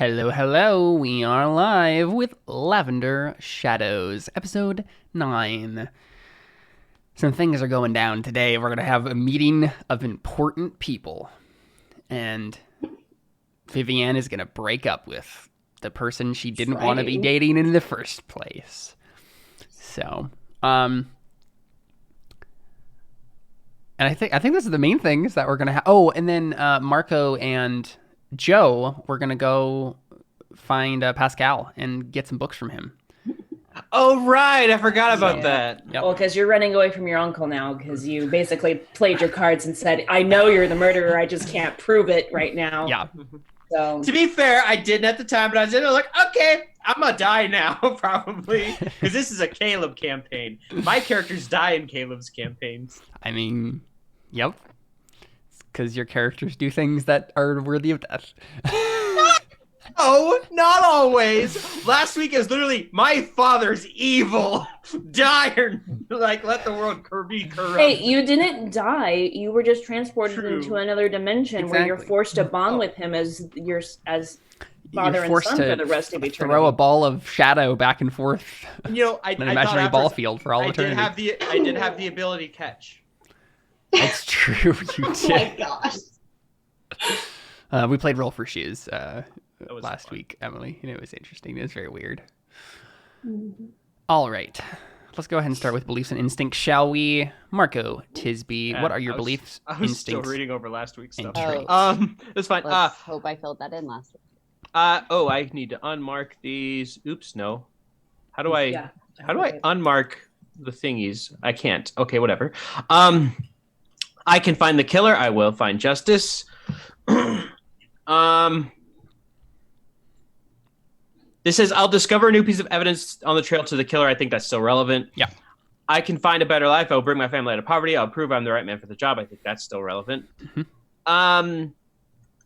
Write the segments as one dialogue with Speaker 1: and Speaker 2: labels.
Speaker 1: Hello, hello. We are live with Lavender Shadows, episode 9. Some things are going down today. We're going to have a meeting of important people. And Viviane is going to break up with the person she didn't want to be dating in the first place. So, and I think this is the main things that we're going to have. Oh, and then Marco and Joe, we're going to go find Pascal and get some books from him.
Speaker 2: Oh, right. I forgot about that.
Speaker 3: Yep. Well, because you're running away from your uncle now because you basically played your cards and said, I know you're the murderer. I just can't prove it right now.
Speaker 1: Yeah.
Speaker 3: So
Speaker 2: to be fair, I didn't at the time, but I was like, okay, I'm going to die now, probably. Because this is a Caleb campaign. My characters die in Caleb's campaigns.
Speaker 1: I mean, yep. Because your characters do things that are worthy of death.
Speaker 2: Oh, not always. Last week is literally my father's evil. Die or like let the world be corrupt.
Speaker 3: Hey, you didn't die. You were just transported into another dimension where you're forced to bond with him as father and son for the rest of eternity.
Speaker 1: Throw a ball of shadow back and forth.
Speaker 2: You know,
Speaker 1: an imaginary ball field for all eternity.
Speaker 2: I did have the ability to catch.
Speaker 1: That's true. You did.
Speaker 4: Oh my gosh.
Speaker 1: We played Roll for Shoes last
Speaker 2: fun.
Speaker 1: week, Emily, and it was interesting. It was very weird. Mm-hmm. All right. Let's go ahead and start with beliefs and instincts, shall we? Marco Tisby, what are your beliefs,
Speaker 2: instincts?
Speaker 1: Still
Speaker 2: reading over last week's stuff. It's fine.
Speaker 4: Let's hope I filled that in last week.
Speaker 2: I need to unmark these. Oops, no. How do I unmark the thingies? I can't. Okay, whatever. I can find the killer. I will find justice. This says, I'll discover a new piece of evidence on the trail to the killer. I think that's still relevant.
Speaker 1: Yeah.
Speaker 2: I can find a better life. I'll bring my family out of poverty. I'll prove I'm the right man for the job. I think that's still relevant.
Speaker 1: Mm-hmm.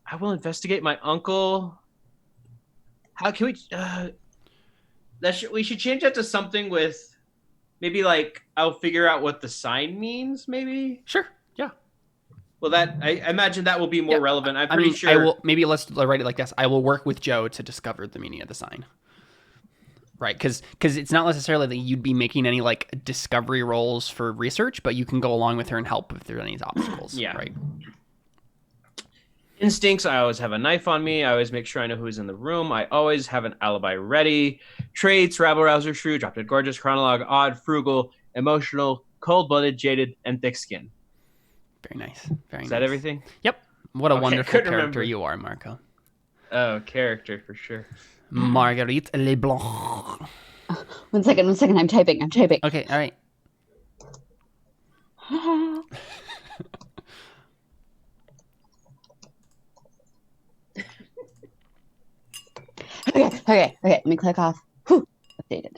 Speaker 2: I will investigate my uncle. How can we... we should change that to something with... Maybe like, I'll figure out what the sign means, maybe?
Speaker 1: Sure. Yeah.
Speaker 2: Well, I imagine that will be more relevant. I'm pretty sure.
Speaker 1: I will, maybe let's write it like this. I will work with Joe to discover the meaning of the sign. Right, because it's not necessarily that you'd be making any like discovery rolls for research, but you can go along with her and help if there are any obstacles.
Speaker 2: Yeah.
Speaker 1: Right.
Speaker 2: Instincts, I always have a knife on me. I always make sure I know who's in the room. I always have an alibi ready. Traits, rabble-rouser, shrew, drop-dead gorgeous, chronologue, odd, frugal, emotional, cold-blooded, jaded, and thick-skinned.
Speaker 1: Very nice. Very nice.
Speaker 2: Is that everything?
Speaker 1: Yep. What a wonderful character
Speaker 2: remember.
Speaker 1: you are, Marco.
Speaker 2: Oh, character for sure.
Speaker 1: Marguerite Leblanc.
Speaker 4: 1 second. I'm typing.
Speaker 1: Okay, all right.
Speaker 4: Okay. Let me click off. Whew. Updated.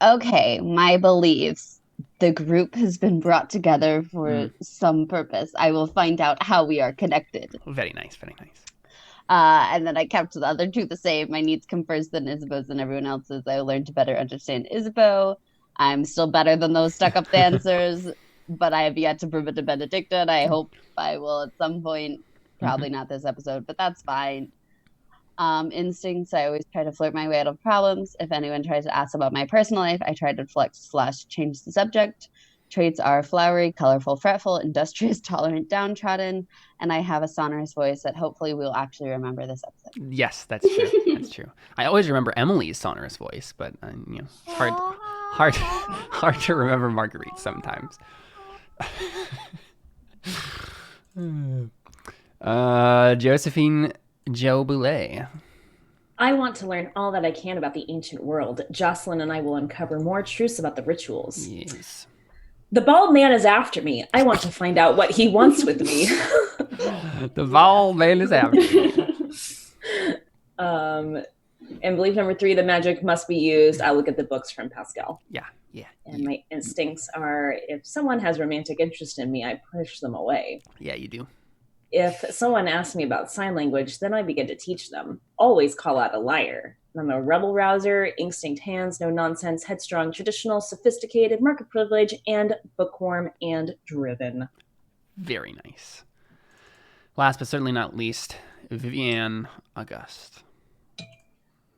Speaker 4: Okay, my beliefs. The group has been brought together for some purpose. I will find out how we are connected.
Speaker 1: Very nice, very nice.
Speaker 4: And then I kept the other two the same. My needs come first, then Isabeau's, and everyone else's. I learned to better understand Isabeau. I'm still better than those stuck-up dancers, but I have yet to prove it to Benedicta, and I hope I will at some point. Probably not this episode, but that's fine. Instincts, I always try to flirt my way out of problems. If anyone tries to ask about my personal life, I try to deflect/change the subject. Traits are flowery, colorful, fretful, industrious, tolerant, downtrodden, and I have a sonorous voice that hopefully we'll actually remember this episode.
Speaker 1: Yes, that's true. That's true. I always remember Emily's sonorous voice, but it's hard to remember Marguerite sometimes. Josephine Joe Boulet.
Speaker 3: I want to learn all that I can about the ancient world. Jocelyn and I will uncover more truths about the rituals.
Speaker 1: Yes.
Speaker 3: The bald man is after me. I want to find out what he wants with me.
Speaker 1: The bald man is after me.
Speaker 3: And belief number 3, the magic must be used. I look at the books from Pascal.
Speaker 1: Yeah.
Speaker 3: And my instincts are, if someone has romantic interest in me, I push them away.
Speaker 1: Yeah, you do.
Speaker 3: If someone asks me about sign language, then I begin to teach them. Always call out a liar. I'm a rebel rouser, instinct hands, no nonsense, headstrong, traditional, sophisticated, market privilege, and bookworm and driven.
Speaker 1: Very nice. Last but certainly not least, Viviane Auguste.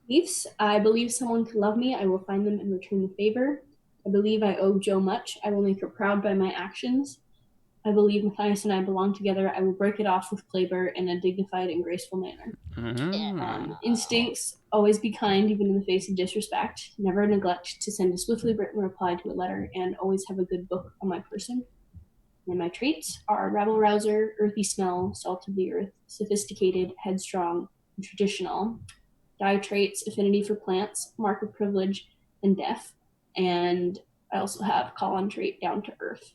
Speaker 5: beliefs. I believe someone could love me. I will find them and return the favor. I believe I owe Jo much. I will make her proud by my actions. I believe Mathias and I belong together. I will break it off with Kleber in a dignified and graceful manner. Instincts, always be kind even in the face of disrespect. Never neglect to send a swiftly written reply to a letter, and always have a good book on my person. And my traits are rabble-rouser, earthy smell, salt of the earth, sophisticated, headstrong, and traditional. Die traits, affinity for plants, mark of privilege, and deaf. And I also have call-on trait, down to earth.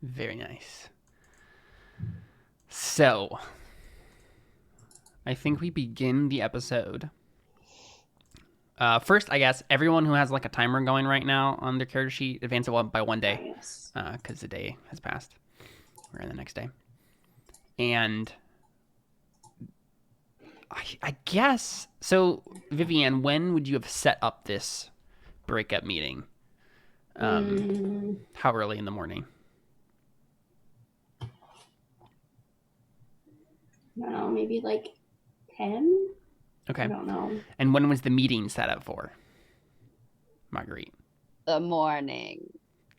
Speaker 1: Very nice. So, I think we begin the episode. First, I guess, everyone who has like a timer going right now on their character sheet, advance it by 1 day.
Speaker 5: Yes.
Speaker 1: Because the day has passed. We're in the next day. And I guess, so Viviane, when would you have set up this breakup meeting? How early in the morning?
Speaker 5: I don't know, maybe like 10?
Speaker 1: Okay.
Speaker 5: I don't know.
Speaker 1: And when was the meeting set up for, Marguerite?
Speaker 4: The morning.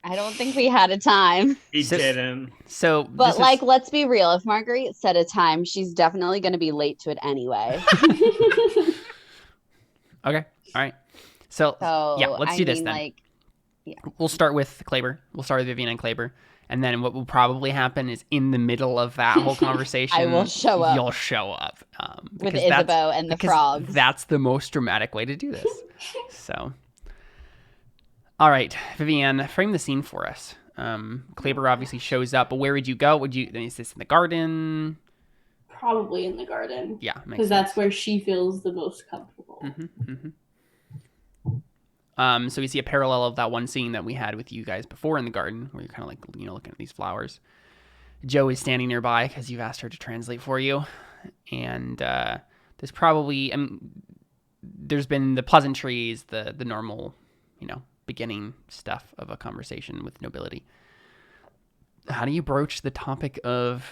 Speaker 4: I don't think we had a time.
Speaker 2: He didn't.
Speaker 1: So,
Speaker 4: but like, let's be real. If Marguerite set a time, she's definitely going to be late to it anyway.
Speaker 1: Okay. All right. So yeah, let's do this then.
Speaker 4: Like, yeah.
Speaker 1: We'll start with Kleber. We'll start with Viviane and Kleber. And then what will probably happen is in the middle of that whole conversation,
Speaker 4: I will show up.
Speaker 1: You'll show up.
Speaker 4: With Isabeau and the frogs.
Speaker 1: That's the most dramatic way to do this. So, all right, Viviane, frame the scene for us. Kleber obviously shows up, but where would you go? Is this in the garden?
Speaker 5: Probably in the garden.
Speaker 1: Yeah.
Speaker 5: Because that's where she feels the most comfortable.
Speaker 1: So we see a parallel of that one scene that we had with you guys before in the garden, where you're kind of like, looking at these flowers. Jo is standing nearby because you've asked her to translate for you. And there's probably, there's been the pleasantries, the normal, beginning stuff of a conversation with nobility. How do you broach the topic of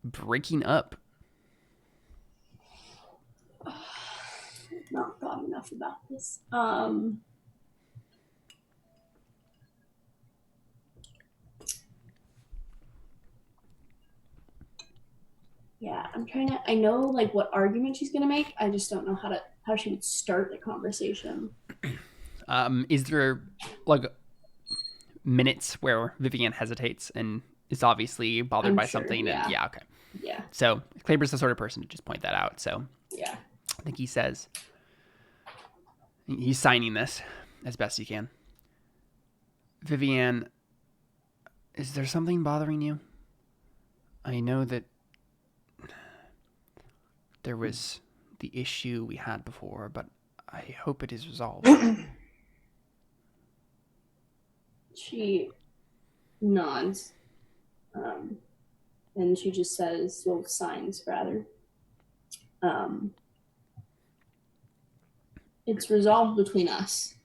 Speaker 1: breaking up?
Speaker 5: I've not thought enough about this. Yeah, I know like what argument she's gonna make. I just don't know how she would start the conversation.
Speaker 1: Is there like minutes where Viviane hesitates and is obviously bothered by something?
Speaker 5: Yeah.
Speaker 1: And yeah, okay.
Speaker 5: Yeah.
Speaker 1: So Kleber's the sort of person to just point that out. So
Speaker 5: yeah,
Speaker 1: I think he says he's signing this as best he can. Viviane, is there something bothering you? I know that there was the issue we had before, but I hope it is resolved.
Speaker 5: She nods, and she just says, well, signs rather. It's resolved between us,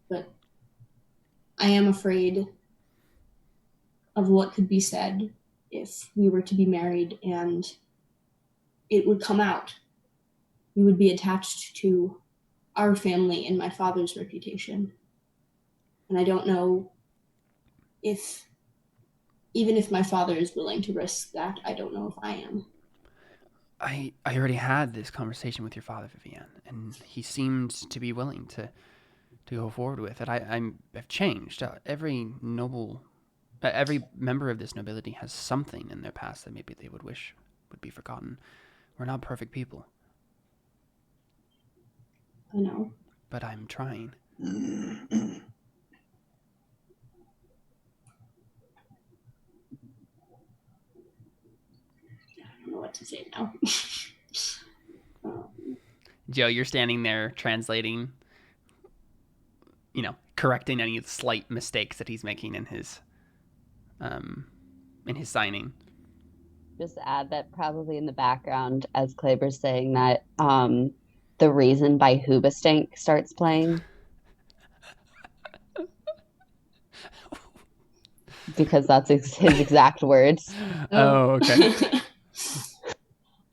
Speaker 5: but I am afraid of what could be said if we were to be married and it would come out. We would be attached to our family and my father's reputation. And I don't know if, even if my father is willing to risk that, I don't know if I am.
Speaker 1: I already had this conversation with your father, Viviane, and he seemed to be willing to go forward with it. I've changed. Every member of this nobility has something in their past that maybe they would wish would be forgotten. We're not perfect people.
Speaker 5: I know.
Speaker 1: But I'm trying.
Speaker 5: I don't know what to say now.
Speaker 1: Jo, you're standing there translating, correcting any slight mistakes that he's making in his signing.
Speaker 4: Just add that probably in the background, as Kleber's saying that, the reason by Hoobastank starts playing. Because that's his exact words.
Speaker 1: Oh, okay.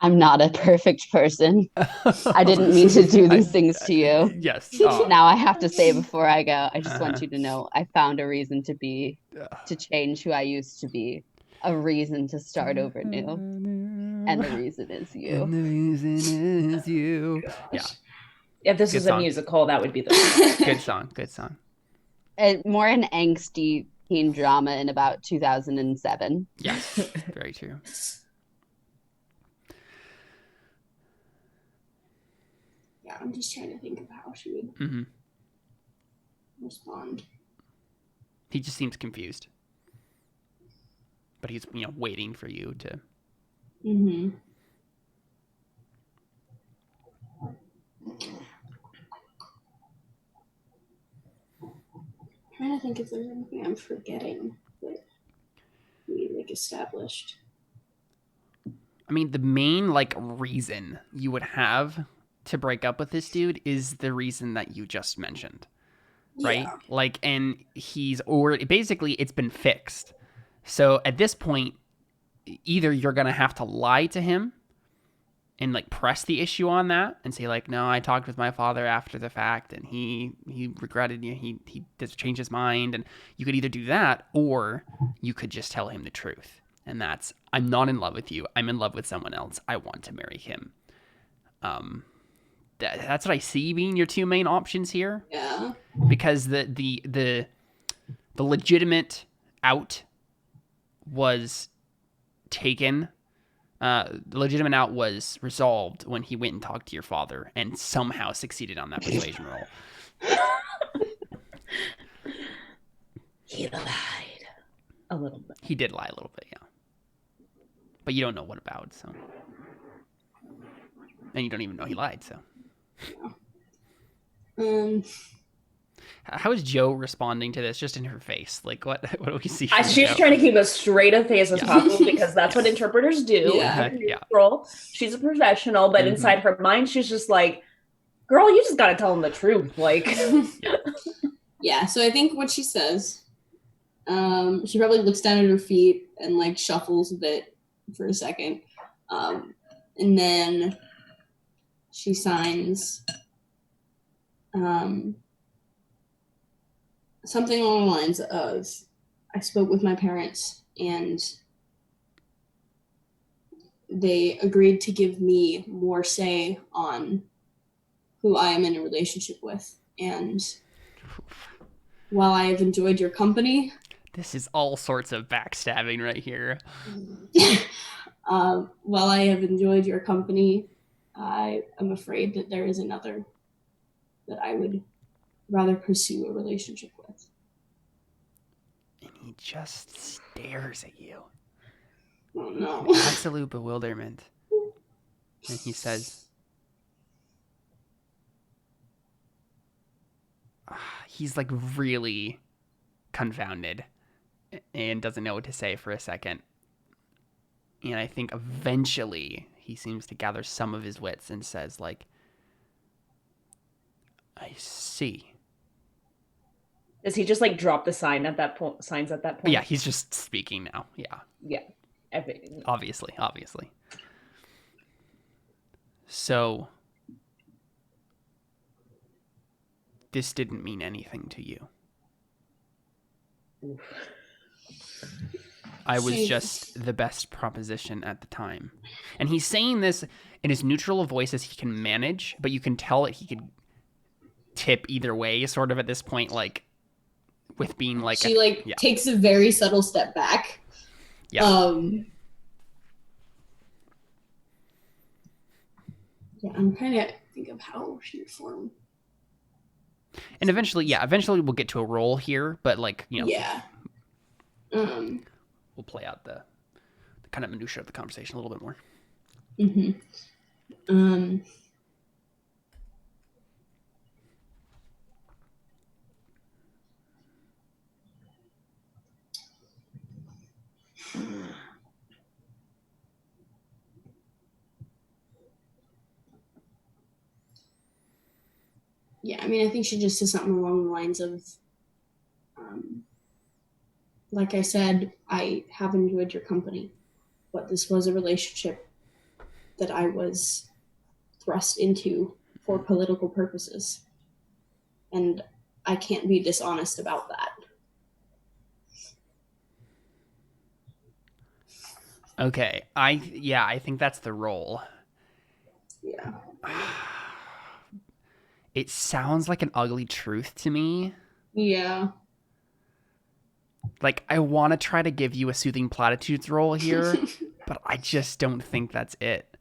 Speaker 4: I'm not a perfect person. I didn't mean to do these things to you.
Speaker 1: Yes.
Speaker 4: Now I have to say before I go, I just want you to know I found a reason to change who I used to be. A reason to start over new. And the reason is you.
Speaker 1: And the reason is you. Yeah.
Speaker 3: If this
Speaker 1: Good
Speaker 3: was
Speaker 1: song.
Speaker 3: a musical, that would be the
Speaker 1: Good song. Good song.
Speaker 4: More an angsty teen drama in about 2007.
Speaker 1: Yes. Very true.
Speaker 5: Yeah, I'm just trying to think of how she would
Speaker 1: Mm-hmm.
Speaker 5: respond.
Speaker 1: He just seems confused. But he's, waiting for you to...
Speaker 5: Mm-hmm. Trying to think if there's anything I'm forgetting that we established.
Speaker 1: I mean, the main reason you would have to break up with this dude is the reason that you just mentioned, right?
Speaker 5: Yeah.
Speaker 1: And basically it's been fixed. So at this point, either you're gonna have to lie to him and press the issue on that and say no, I talked with my father after the fact and he regretted you, he just changed his mind, and you could either do that or you could just tell him the truth. And that's, I'm not in love with you. I'm in love with someone else. I want to marry him. That's what I see being your two main options here.
Speaker 5: Yeah.
Speaker 1: Because the legitimate out was taken. The legitimate out was resolved when he went and talked to your father and somehow succeeded on that persuasion roll.
Speaker 3: He lied a little bit.
Speaker 1: He did lie a little bit, yeah. But you don't know what about, so. And you don't even know he lied, so. How is Joe responding to this? Just in her face, what do we see?
Speaker 3: She's trying to keep as straight a face as possible because that's what interpreters do.
Speaker 5: Yeah.
Speaker 3: Neutral. She's a professional, but inside her mind, she's just like, "Girl, you just got to tell him the truth."
Speaker 5: Yeah. So I think what she says, she probably looks down at her feet and shuffles a bit for a second, and then she signs something along the lines of, I spoke with my parents and they agreed to give me more say on who I am in a relationship with. And while I have enjoyed your company...
Speaker 1: This is all sorts of backstabbing right here.
Speaker 5: While I have enjoyed your company, I am afraid that there is another that I would rather pursue a relationship with.
Speaker 1: And he just stares at you.
Speaker 5: Oh no.
Speaker 1: Absolute bewilderment. And he says, he's really confounded and doesn't know what to say for a second. And I think eventually he seems to gather some of his wits and says I see.
Speaker 3: Does he just drop the signs at that point?
Speaker 1: Yeah, he's just speaking now. Yeah.
Speaker 3: Yeah.
Speaker 1: Obviously. So this didn't mean anything to you. I was just the best proposition at the time. And he's saying this in as neutral a voice as he can manage, but you can tell that he could tip either way sort of at this point, with being
Speaker 5: she takes a very subtle step back. Yeah. Yeah, I'm trying to think of how she would form.
Speaker 1: And eventually we'll get to a role here, but
Speaker 5: Yeah.
Speaker 1: We'll play out the kind of minutia of the conversation a little bit more.
Speaker 5: Mm-hmm. Yeah, I mean, I think she just says something along the lines of, like I said, I have enjoyed your company, but this was a relationship that I was thrust into for political purposes. And I can't be dishonest about that.
Speaker 1: Okay. I think that's the role.
Speaker 5: Yeah.
Speaker 1: It sounds like an ugly truth to me.
Speaker 5: Yeah.
Speaker 1: Like, I want to try to give you a soothing platitudes role here, but I just don't think that's it.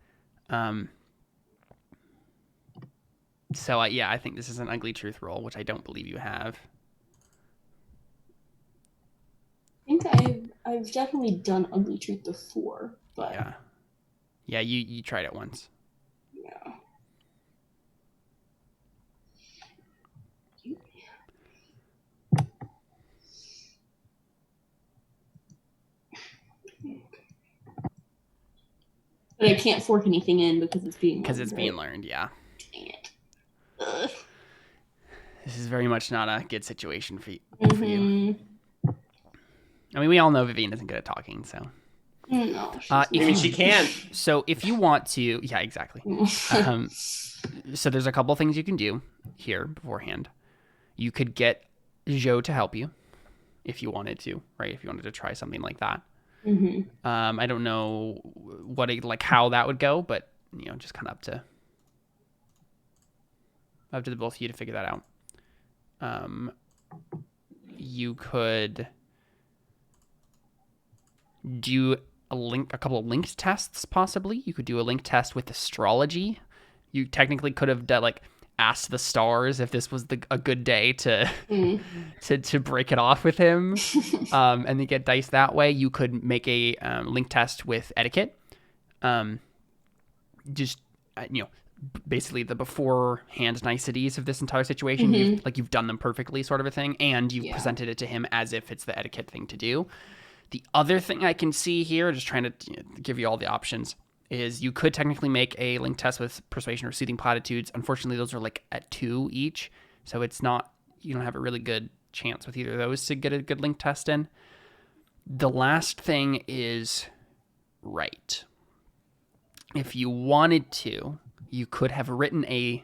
Speaker 1: So, I think this is an ugly truth role, which I don't believe you have.
Speaker 5: I think I've definitely done ugly truth before, but
Speaker 1: Yeah, you tried it once.
Speaker 5: yeah. But I can't fork anything in because it's being
Speaker 1: learned, yeah.
Speaker 5: Dang it. Ugh.
Speaker 1: This is very much not a good situation for you. I mean, we all know Viviane isn't good at talking, so.
Speaker 5: No.
Speaker 2: She can.
Speaker 1: So if you want to, yeah, exactly. So there's a couple things you can do here beforehand. You could get Jo to help you if you wanted to, right? If you wanted to try something like that. I don't know how that would go, but just kind of up to the both of you to figure that out. You could do a couple of linked tests, possibly. You could do a link test with astrology. You technically could have asked the stars if this was a good day to break it off with him, and then get dice that way. You could make a link test with etiquette. Basically the beforehand niceties of this entire situation. You've done them perfectly, sort of a thing, and you've presented it to him as if it's the etiquette thing to do. The other thing I can see here, just trying to give you all the options, is you could technically make a link test with persuasion or soothing platitudes. Unfortunately, those are at 2 each, so it's not, you don't have a really good chance with either of those to get a good link test in. The last thing is right. If you wanted to, you could have written a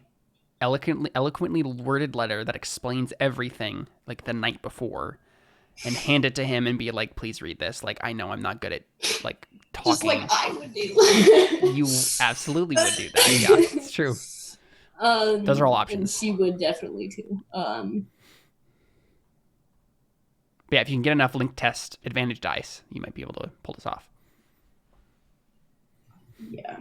Speaker 1: eloquently worded letter that explains everything the night before, and hand it to him and be like, please read this. I know I'm not good at talking.
Speaker 5: Just like I would do.
Speaker 1: You absolutely would do that. Yeah, it's true. Those are all options.
Speaker 5: And she would definitely too.
Speaker 1: But yeah, if you can get enough link test advantage dice, you might be able to pull this off.
Speaker 5: Yeah.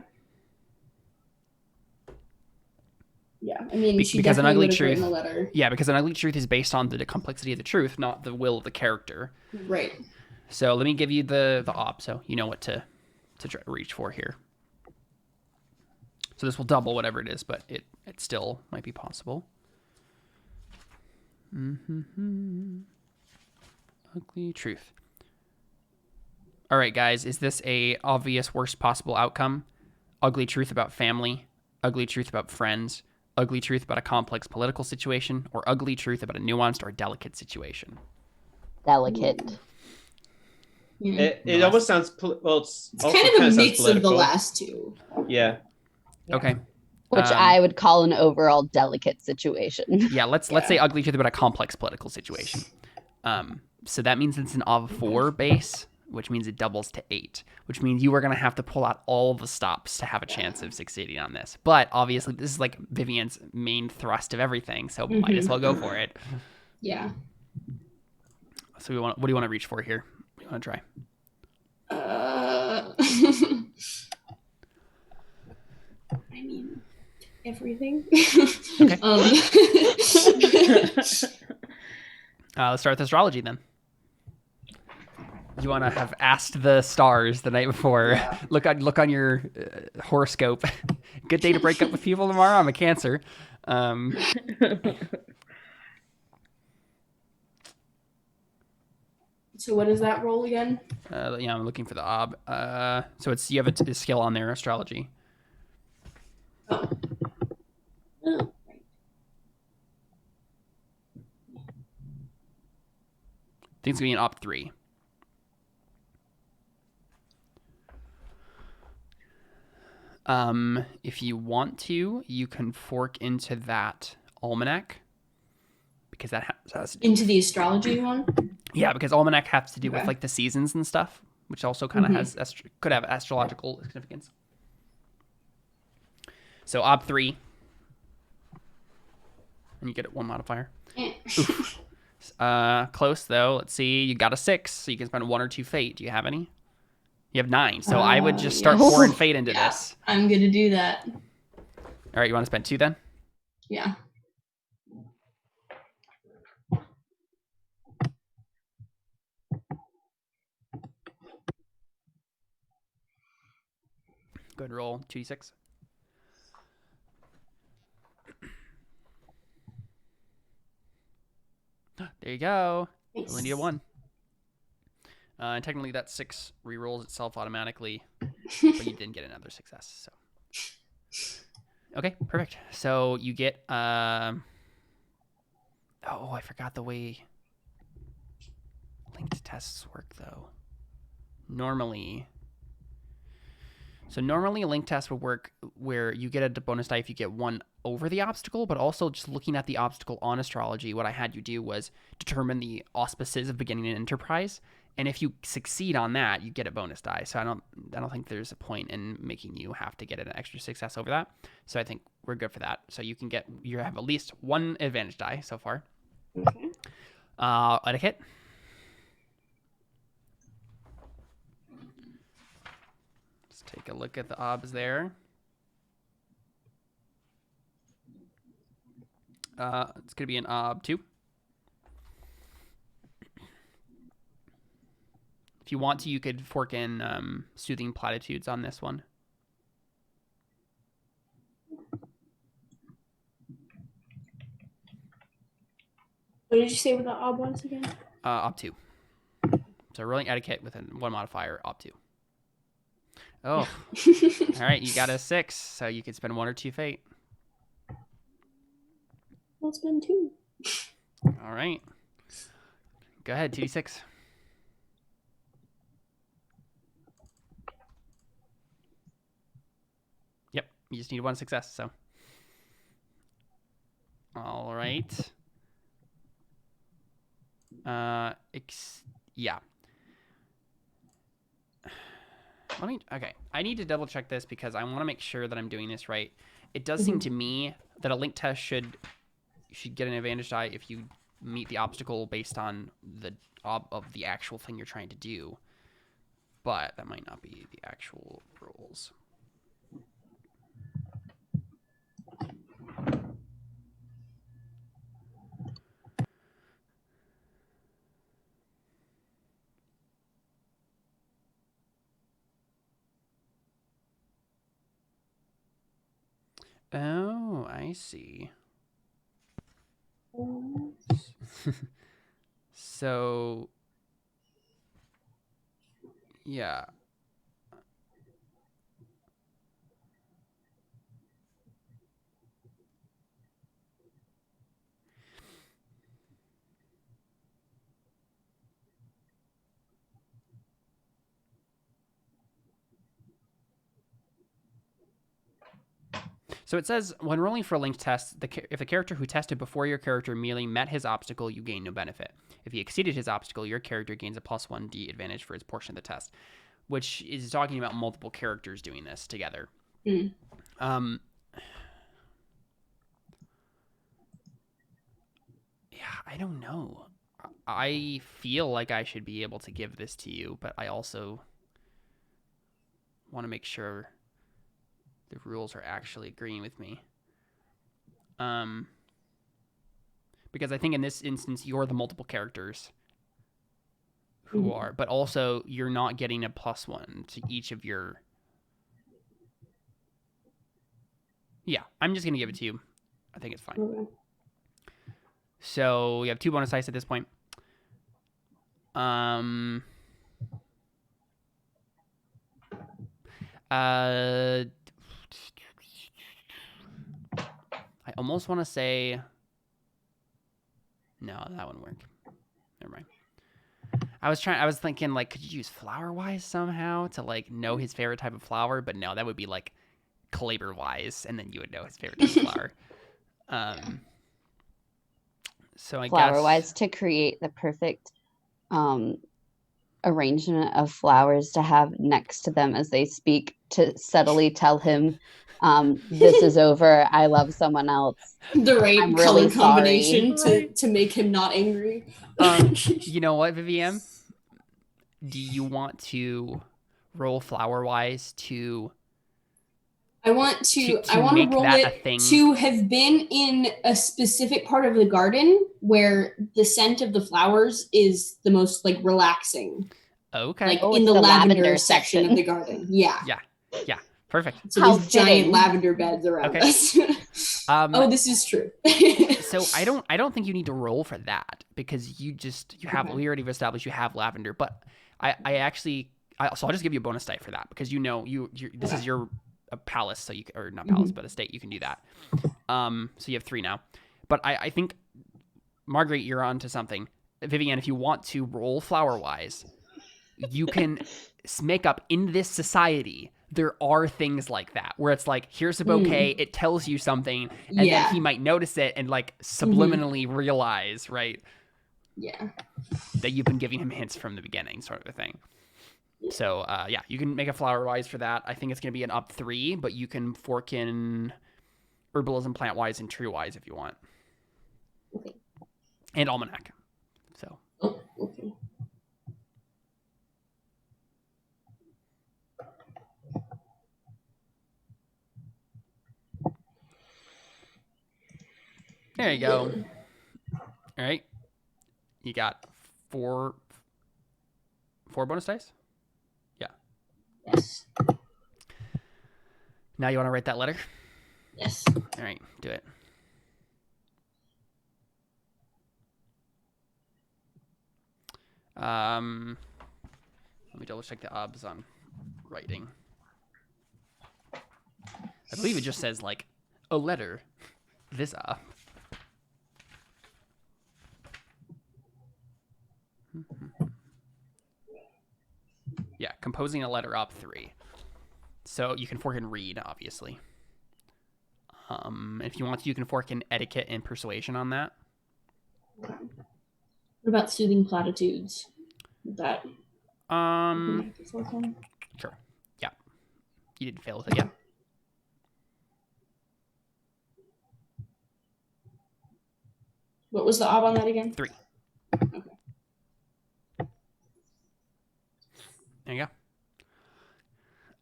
Speaker 5: Yeah, I mean, she
Speaker 1: because an ugly
Speaker 5: definitely would have
Speaker 1: truth.
Speaker 5: written a letter.
Speaker 1: Yeah, because an ugly truth is based on the complexity of the truth, not the will of the character.
Speaker 5: Right.
Speaker 1: So let me give you the op, so you know what to try to reach for here. So this will double whatever it is, but it still might be possible. Ugly truth. All right, guys, is this a obvious worst possible outcome? Ugly truth about family, ugly truth about friends, ugly truth about a complex political situation, or ugly truth about a nuanced or delicate situation?
Speaker 4: Delicate.
Speaker 2: It almost sounds it's
Speaker 5: kind of a mix of the last two.
Speaker 2: Yeah.
Speaker 1: Okay.
Speaker 4: Which I would call an overall delicate situation.
Speaker 1: Yeah, let's say ugly truth about a complex political situation. So that means it's an of 4 base, which means it doubles to 8, which means you are going to have to pull out all the stops to have a chance of succeeding on this. But obviously, this is Viviane's main thrust of everything, so might as well go for it.
Speaker 5: Yeah.
Speaker 1: So what do you want to reach for here? What do you want to try?
Speaker 5: I mean, everything.
Speaker 1: Okay. Let's start with astrology then. You want to have asked the stars the night before. Yeah. Look on your horoscope. Good day to break up with people tomorrow. I'm a Cancer.
Speaker 5: So what is that roll again?
Speaker 1: Yeah, I'm looking for the ob. So you have a skill on there, astrology.
Speaker 5: Oh.
Speaker 1: I think it's going to be an op 3. If you want to, you can fork into that almanac because that has to do
Speaker 5: Into the astrology one?
Speaker 1: yeah, because almanac has to do with
Speaker 5: Okay.
Speaker 1: like the seasons and stuff, which also kind of has could have astrological significance. So ob 3, and you get 1 modifier. Oof. Close though. Let's see. You got a 6, so you can spend 1 or 2 fate. Do you have any? You have 9, so I would just start
Speaker 5: yes.
Speaker 1: pouring fate into
Speaker 5: Yeah,
Speaker 1: this.
Speaker 5: I'm gonna do that.
Speaker 1: All right, you want to spend 2 then?
Speaker 5: Yeah.
Speaker 1: Go ahead and roll 2d6. There you go.
Speaker 5: Nice.
Speaker 1: Only need a 1. And technically that 6 rerolls itself automatically, but you didn't get another success. So okay, perfect. So you get oh, I forgot the way linked tests work though. Normally a link test would work where you get a bonus die if you get 1 over the obstacle, but also just looking at the obstacle on astrology, what I had you do was determine the auspices of beginning an enterprise, and if you succeed on that, you get a bonus die. So I don't think there's a point in making you have to get an extra success over that. So I think we're good for that. So you have at least 1 advantage die so far.
Speaker 5: Okay.
Speaker 1: Etiquette. Let's take a look at the obs there. It's going to be an ob 2. If you want to, you could fork in soothing platitudes on this one.
Speaker 5: What did you say with the ob ones again?
Speaker 1: Ob 2. So rolling etiquette with a 1 modifier, ob 2. Oh, all right. You got a 6, so you could spend 1 or 2 fate.
Speaker 5: I'll spend 2.
Speaker 1: All right. Go ahead, 2d6. Yep, you just need 1 success, so. All right. Yeah. Okay. I need to double check this because I want to make sure that I'm doing this right. It does seem to me that a link test should get an advantage die if you meet the obstacle based on the of the actual thing you're trying to do. But that might not be the actual rules. Oh, I see. So, yeah. So it says, when rolling for a linked test, if the character who tested before your character merely met his obstacle, you gain no benefit. If he exceeded his obstacle, your character gains a +1d advantage for his portion of the test, which is talking about multiple characters doing this together. Yeah, I don't know. I feel like I should be able to give this to you, but I also want to make sure the rules are actually agreeing with me. Because I think in this instance, you're the multiple characters who are, but also you're not getting a +1 to each of your. Yeah, I'm just going to give it to you. I think it's fine. Okay. So we have 2 bonus dice at this point. I almost want to say, no, that wouldn't work. Never mind. I was thinking, like, could you use flower wise somehow to like know his favorite type of flower? But no, that would be like Kleber wise, and then you would know his favorite type of flower. So I
Speaker 4: Flower
Speaker 1: guess
Speaker 4: wise, to create the perfect arrangement of flowers to have next to them as they speak, to subtly tell him, this is over, I love someone else.
Speaker 5: The right
Speaker 4: I'm
Speaker 5: color
Speaker 4: really
Speaker 5: combination
Speaker 1: sorry.
Speaker 5: to make him not angry.
Speaker 1: You know what, Viviane? Do you want to roll flower wise to
Speaker 5: I want to
Speaker 1: make
Speaker 5: roll
Speaker 1: that a
Speaker 5: it
Speaker 1: thing?
Speaker 5: to have been in a specific part of the garden where the scent of the flowers is the most like relaxing.
Speaker 1: Okay.
Speaker 5: Like
Speaker 4: Oh,
Speaker 5: in
Speaker 4: it's
Speaker 5: the
Speaker 4: the
Speaker 5: lavender
Speaker 4: lavender
Speaker 5: section of
Speaker 4: section.
Speaker 5: the garden. Yeah.
Speaker 1: Yeah. Perfect.
Speaker 5: So
Speaker 4: How
Speaker 5: there's giant
Speaker 4: fitting.
Speaker 5: lavender beds around
Speaker 1: Okay.
Speaker 5: us. Oh, this is true.
Speaker 1: So I don't think you need to roll for that, because you have
Speaker 5: Okay.
Speaker 1: we already established you have lavender, but so I'll just give you a bonus die for that, because this is your palace, so you, or not palace, but estate, you can do that. So you have 3 now. But I think, Margaret, you're on to something. Viviane, if you want to roll flower wise, you can make up in this society. There are things like that where it's like, here's a bouquet, it tells you something, and then he might notice it and like subliminally realize, right?
Speaker 5: Yeah.
Speaker 1: That you've been giving him hints from the beginning, sort of a thing. So, you can make a flower wise for that. I think it's going to be an up 3, but you can fork in herbalism, plant wise, and tree wise if you want.
Speaker 5: Okay.
Speaker 1: And almanac. So.
Speaker 5: Oh, okay.
Speaker 1: There you go. All right. You got 4 bonus dice? Yeah.
Speaker 5: Yes.
Speaker 1: Now you want to write that letter?
Speaker 5: Yes.
Speaker 1: All right, do it. Let me double check the obs on writing. I believe it just says like a letter. This up. Yeah, composing a letter up 3. So you can fork in read, obviously. If you want to, you can fork in etiquette and persuasion on that.
Speaker 5: What about soothing platitudes? That.
Speaker 1: Sure. Yeah. You didn't fail with it, yeah.
Speaker 5: What was the ob on that again?
Speaker 1: 3.
Speaker 5: Okay.
Speaker 1: There you go.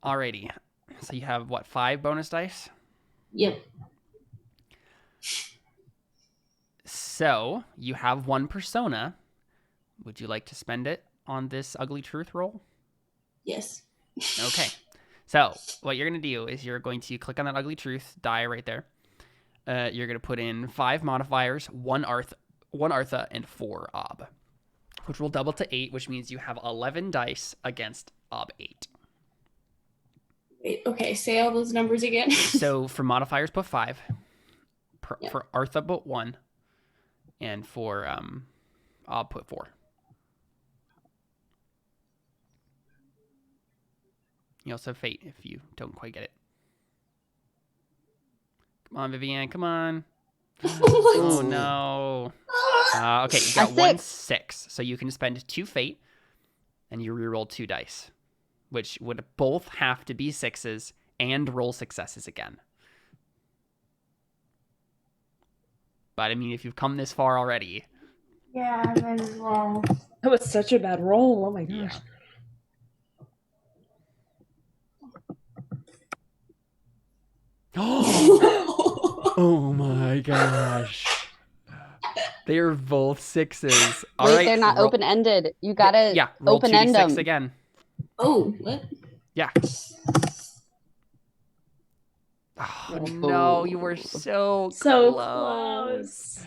Speaker 1: Alrighty. So you have, 5 bonus dice?
Speaker 5: Yep.
Speaker 1: So you have 1 persona. Would you like to spend it on this ugly truth roll?
Speaker 5: Yes.
Speaker 1: Okay. So what you're going to do is you're going to click on that ugly truth die right there. You're going to put in 5 modifiers, 1 Artha, and 4 Ob, which will double to 8, which means you have 11 dice against Ob 8.
Speaker 5: Wait, okay, say all those numbers again.
Speaker 1: So for modifiers, put 5.
Speaker 5: Yep.
Speaker 1: For Artha, put 1. And for Ob, put 4. You also have fate if you don't quite get it. Come on, Viviane, come on. Oh, no. Okay, you got 1 6. So you can spend 2 fate, and you reroll 2 dice, which would both have to be 6s and roll successes again. But, I mean, if you've come this far already.
Speaker 5: Yeah, I might as well.
Speaker 3: That was such a bad roll. Oh my gosh.
Speaker 1: Yeah. Oh my gosh. They are both 6s. All
Speaker 4: Wait,
Speaker 1: right,
Speaker 4: they're not open-ended. You gotta
Speaker 1: roll
Speaker 4: open-end
Speaker 1: 2d6
Speaker 4: them.
Speaker 1: again.
Speaker 5: Oh, what?
Speaker 1: Yeah. Oh, no, you were so
Speaker 3: close.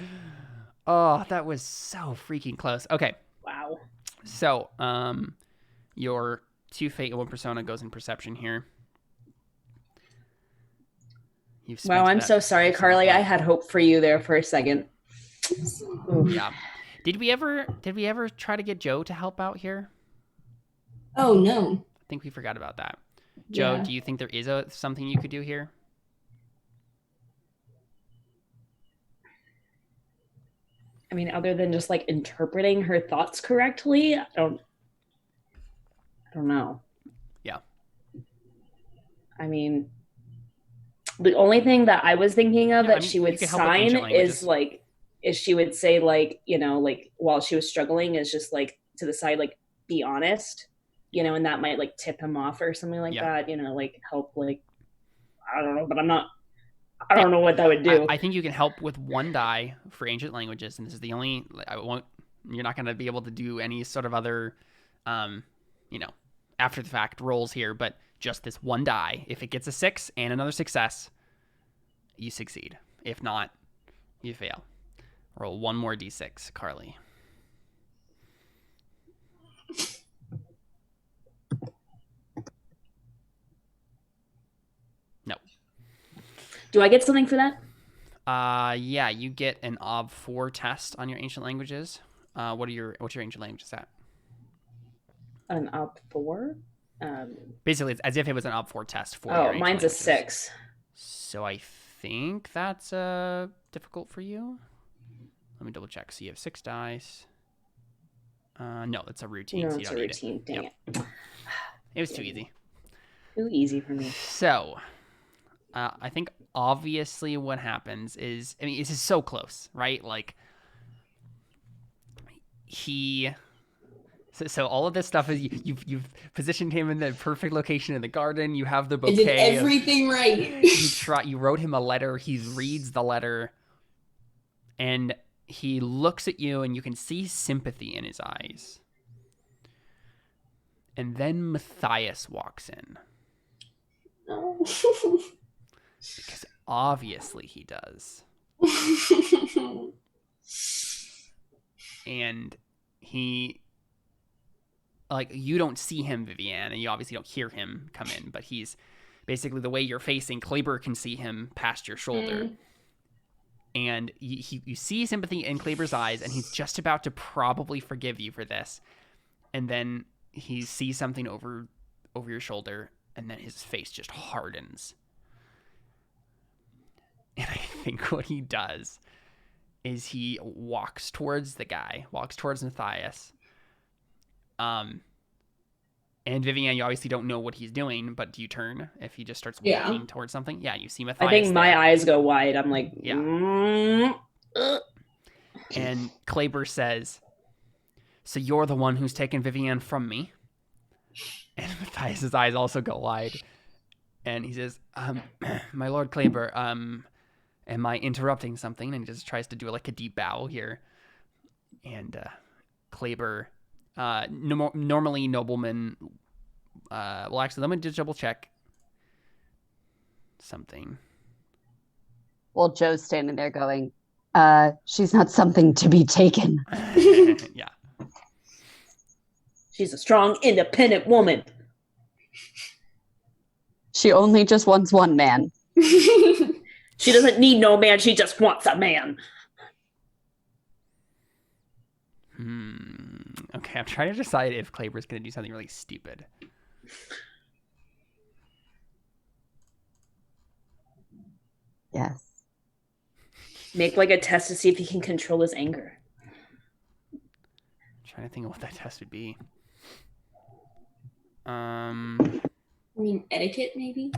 Speaker 1: Oh, that was so freaking close. Okay.
Speaker 3: Wow.
Speaker 1: So, your 2 fate and 1 persona goes in perception here.
Speaker 3: Wow, I'm so sorry, Carly. I had hope for you there for a second.
Speaker 1: Yeah. Did we ever try to get Joe to help out here?
Speaker 5: Oh, no.
Speaker 1: I think we forgot about that. Joe,
Speaker 5: Yeah.
Speaker 1: do you think there is something you could do here?
Speaker 3: I mean, other than just like interpreting her thoughts correctly, I don't know.
Speaker 1: Yeah.
Speaker 3: I mean, the only thing that I was thinking of
Speaker 1: Yeah,
Speaker 3: that she would
Speaker 1: you can help with
Speaker 3: sign
Speaker 1: ancient languages.
Speaker 3: is she would say like, like while she was struggling is just like to the side, like, be honest, and that might like tip him off or something like that, like help, like, I don't know, but I don't know what that would do.
Speaker 1: I think you can help with 1 die for ancient languages, and this is the only. You're not going to be able to do any sort of other, after the fact rolls here, but just this 1 die. If it gets a 6 and another success, you succeed. If not, you fail. Roll 1 more d6, Carly. No.
Speaker 3: Do I get something for that?
Speaker 1: Yeah, you get an OB4 test on your ancient languages. What's your ancient languages at?
Speaker 3: An up 4?
Speaker 1: Basically, it's as if it was an OB4 test for your ancient
Speaker 3: Mine's
Speaker 1: languages.
Speaker 3: a 6.
Speaker 1: So I think that's difficult for you. Let me double check. So you have 6 dice. No, it's a routine.
Speaker 3: No,
Speaker 1: so you
Speaker 3: it's
Speaker 1: don't
Speaker 3: a
Speaker 1: need
Speaker 3: routine.
Speaker 1: it.
Speaker 3: Dang
Speaker 1: Yep.
Speaker 3: it.
Speaker 1: It was too easy.
Speaker 3: Too easy for me.
Speaker 1: So, I think obviously what happens is, I mean, this is so close, right? Like, So all of this stuff is you've positioned him in the perfect location in the garden. You have the
Speaker 5: I
Speaker 1: bouquet.
Speaker 5: did everything right.
Speaker 1: You wrote him a letter. He reads the letter, and he looks at you, and you can see sympathy in his eyes. And then Mathias walks in.
Speaker 5: No.
Speaker 1: Because obviously he does. And he, like, you don't see him, Viviane, and you obviously don't hear him come in, but he's basically the way you're facing. Kleber can see him past your shoulder. And you see sympathy in Kleber's eyes, and he's just about to probably forgive you for this. And then he sees something over your shoulder, and then his face just hardens. And I think what he does is he walks towards Mathias. And Viviane, you obviously don't know what he's doing, but do you turn if he just starts walking towards something? Yeah, you see Mathias.
Speaker 3: I think my
Speaker 1: there.
Speaker 3: eyes go wide. I'm like,
Speaker 1: And Kleber says, "So you're the one who's taken Viviane from me?" And Mathias's eyes also go wide. And he says, "My Lord Kleber, am I interrupting something?" And he just tries to do like a deep bow here. And Kleber, normally noblemen, well, actually, let me just double check something.
Speaker 4: Well, Joe's standing there going, she's not something to be taken.
Speaker 1: Yeah.
Speaker 3: she's a strong, independent woman.
Speaker 4: She only just wants one man.
Speaker 3: She doesn't need no man. She just wants a man.
Speaker 1: Okay, I'm trying to decide if Kleber's going to do something really stupid.
Speaker 4: Yes.
Speaker 3: Make like a test to see if he can control his anger.
Speaker 1: I'm trying to think of what that test would be.
Speaker 5: I mean, etiquette maybe.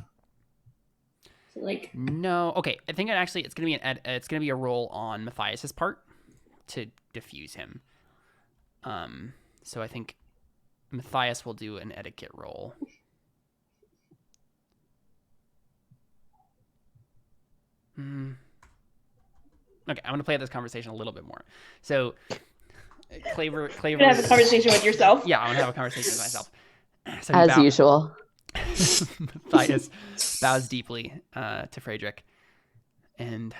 Speaker 5: So like,
Speaker 1: No. Okay, I think it's going to be a roll on Mathias's part to diffuse him. So I think Mathias will do an etiquette roll. Okay, I'm going to play out this conversation a little bit more. So, Kleber.
Speaker 3: You're gonna have a conversation with yourself.
Speaker 1: Yeah, I'm going to have a conversation with myself. So
Speaker 4: As usual.
Speaker 1: Mathias bows deeply to Frederic, and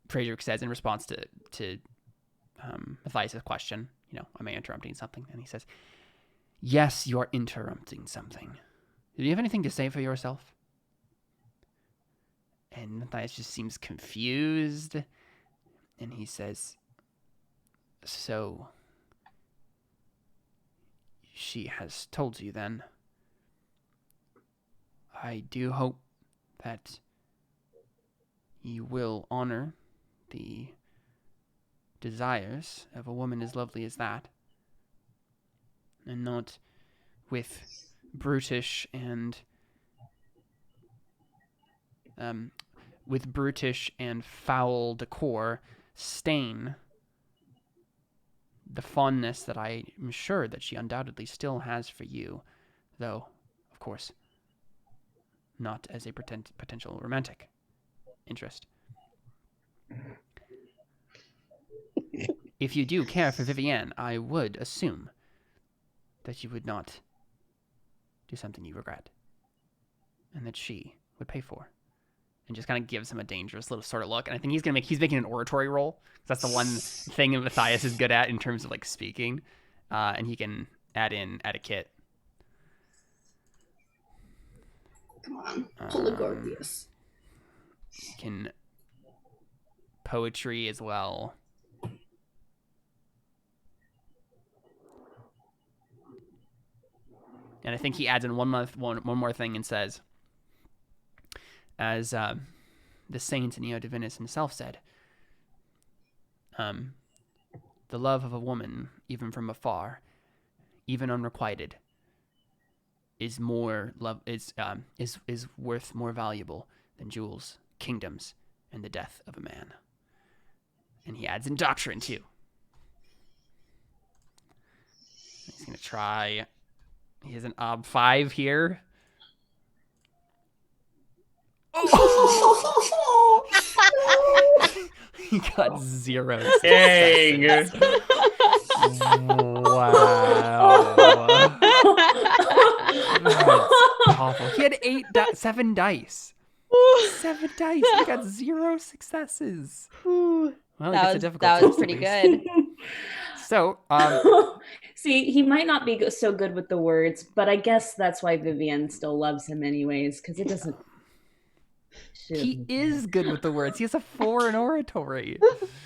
Speaker 1: Frederic says in response to Mathias' question, am I interrupting something? And he says, "Yes, you're interrupting something. Do you have anything to say for yourself?" And Mathias just seems confused, and he says, "So, she has told you then. I do hope that you will honor the desires of a woman as lovely as that, and not with brutish and foul decor stain the fondness that I am sure that she undoubtedly still has for you, though, of course, not as a potential romantic interest. If you do care for Viviane, I would assume that you would not do something you regret, and that she would pay for. And just kind of gives him a dangerous little sort of look. And I think he's making an oratory roll. That's the one thing that Mathias is good at in terms of like speaking. And he can add in etiquette.
Speaker 5: Come on, Polygorgius.
Speaker 1: Can poetry as well. And I think he adds in one more thing and says, as the saint Neo Divinus himself said, the love of a woman, even from afar, even unrequited, is worth more valuable than jewels, kingdoms, and the death of a man. And he adds in doctrine too. He's gonna try. He has an ob 5 here. He got 0.
Speaker 2: Dang.
Speaker 1: Wow. That's awful. He had 7 dice. 7 dice. He got 0 successes. Well,
Speaker 4: that was pretty good.
Speaker 1: So,
Speaker 3: see, he might not be so good with the words, but I guess that's why Viviane still loves him anyways, because it doesn't.
Speaker 1: He is good with the words. He has a 4 in oratory.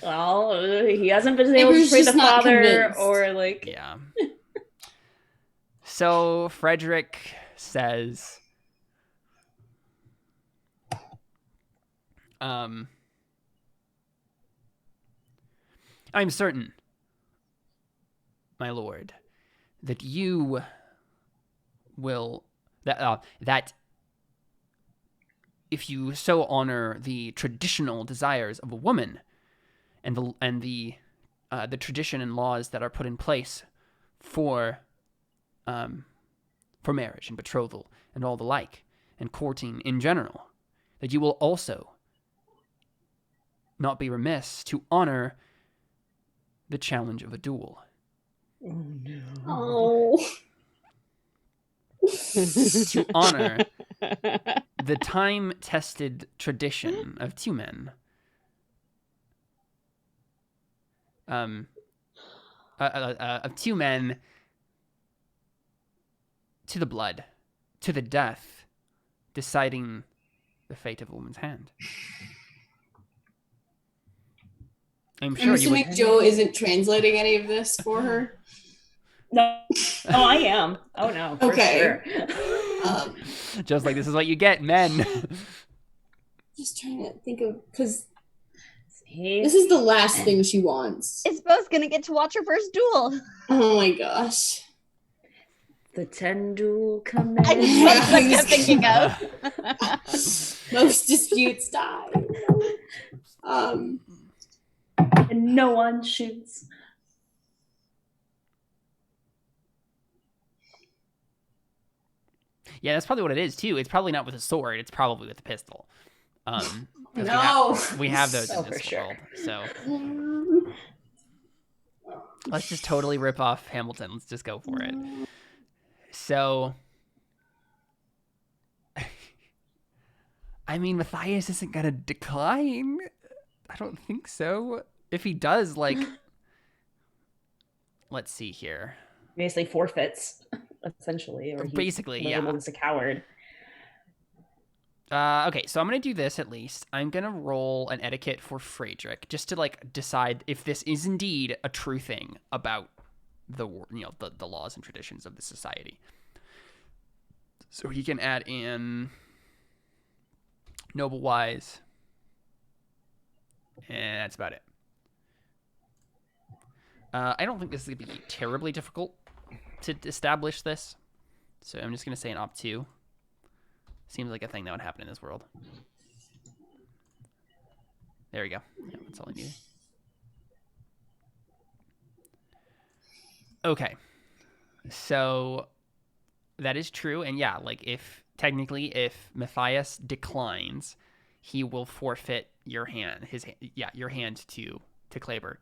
Speaker 3: Well, he hasn't been able to play the father or like.
Speaker 1: Yeah. So Frederic says, I'm certain, my lord, that you will that if you so honor the traditional desires of a woman and the tradition and laws that are put in place for marriage and betrothal and all the like, and courting in general, that you will also not be remiss to honor the challenge of a duel.
Speaker 5: Oh no.
Speaker 1: To honor the time-tested tradition of 2 men. Of 2 men to the blood, to the death, deciding the fate of a woman's hand. I'm
Speaker 5: assuming Joe isn't translating any of this for her.
Speaker 3: No, I am. Oh no, for
Speaker 5: okay.
Speaker 3: Sure.
Speaker 1: Just like, this is what you get, men.
Speaker 5: Just trying to think of, because this is the last thing she wants.
Speaker 4: Isabel's gonna get to watch her first duel.
Speaker 5: Oh my gosh.
Speaker 3: The 10 duel command.
Speaker 4: That's what I'm thinking of.
Speaker 5: Most disputes die.
Speaker 3: And no one shoots.
Speaker 1: Yeah, that's probably what it is too. It's probably not with a sword. It's probably with a pistol.
Speaker 5: No,
Speaker 1: we have those in
Speaker 3: for
Speaker 1: this
Speaker 3: sure.
Speaker 1: world. So let's just totally rip off Hamilton. Let's just go for it. So, I mean, Mathias isn't gonna decline. I don't think so. If he does, like, let's see here.
Speaker 3: Basically forfeits, essentially. Or
Speaker 1: basically, yeah.
Speaker 3: Labeled as a coward.
Speaker 1: Okay, so I'm going to do this at least. I'm going to roll an etiquette for Frederic, just to, like, decide if this is indeed a true thing about the laws and traditions of the society. So he can add in noble wise, and that's about it. I don't think this is going to be terribly difficult to establish this, so I'm just going to say an op 2. Seems like a thing that would happen in this world. There we go. Yeah, that's all I needed. Okay. So that is true, and yeah, like if Mathias declines, he will forfeit your hand. Your hand to Kleber.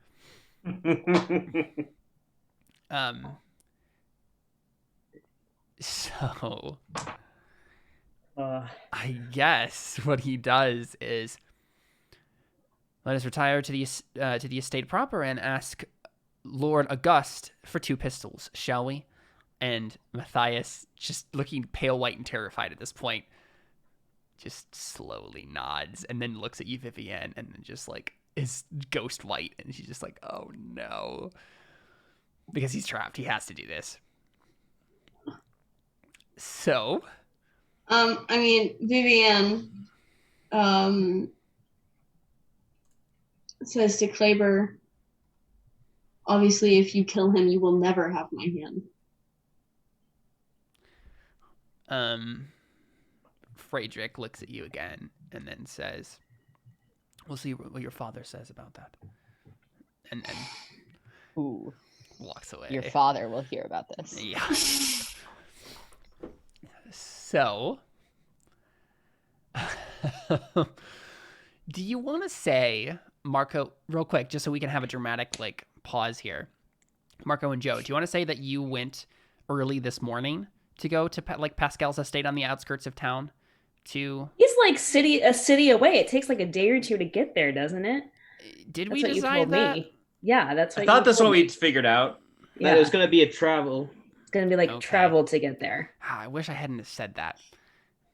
Speaker 1: So I guess what he does is let us retire to the estate proper and ask Lord Auguste for 2 pistols, shall we? And Mathias, just looking pale white and terrified at this point, just slowly nods and then looks at you, Viviane, and then just like is ghost white, and she's just like, oh no, because he's trapped. He has to do this. So,
Speaker 5: I mean, Viviane, says to Kleber, obviously, if you kill him, you will never have my hand.
Speaker 1: Frederic looks at you again and then says, we'll see what your father says about that. And
Speaker 4: Ooh.
Speaker 1: walks away.
Speaker 4: Your father will hear about this.
Speaker 1: Yeah. So, do you want to say, Marco, real quick, just so we can have a dramatic like pause here, Marco and Joe, do you want to say that you went early this morning to go to like Pascal's estate on the outskirts of town?
Speaker 3: He's like a city away. It takes like a day or 2 to get there, doesn't it?
Speaker 1: Did
Speaker 3: That's
Speaker 1: we
Speaker 3: what you
Speaker 1: decide
Speaker 3: told
Speaker 1: that?
Speaker 3: me. Yeah, that's what
Speaker 2: I thought
Speaker 3: you
Speaker 2: that's
Speaker 3: told
Speaker 2: what
Speaker 3: me.
Speaker 2: we'd figured out.
Speaker 3: Yeah.
Speaker 2: That it was going to be a travel.
Speaker 3: It's gonna be like
Speaker 1: Okay.
Speaker 3: travel to get there.
Speaker 1: I wish I hadn't have said that,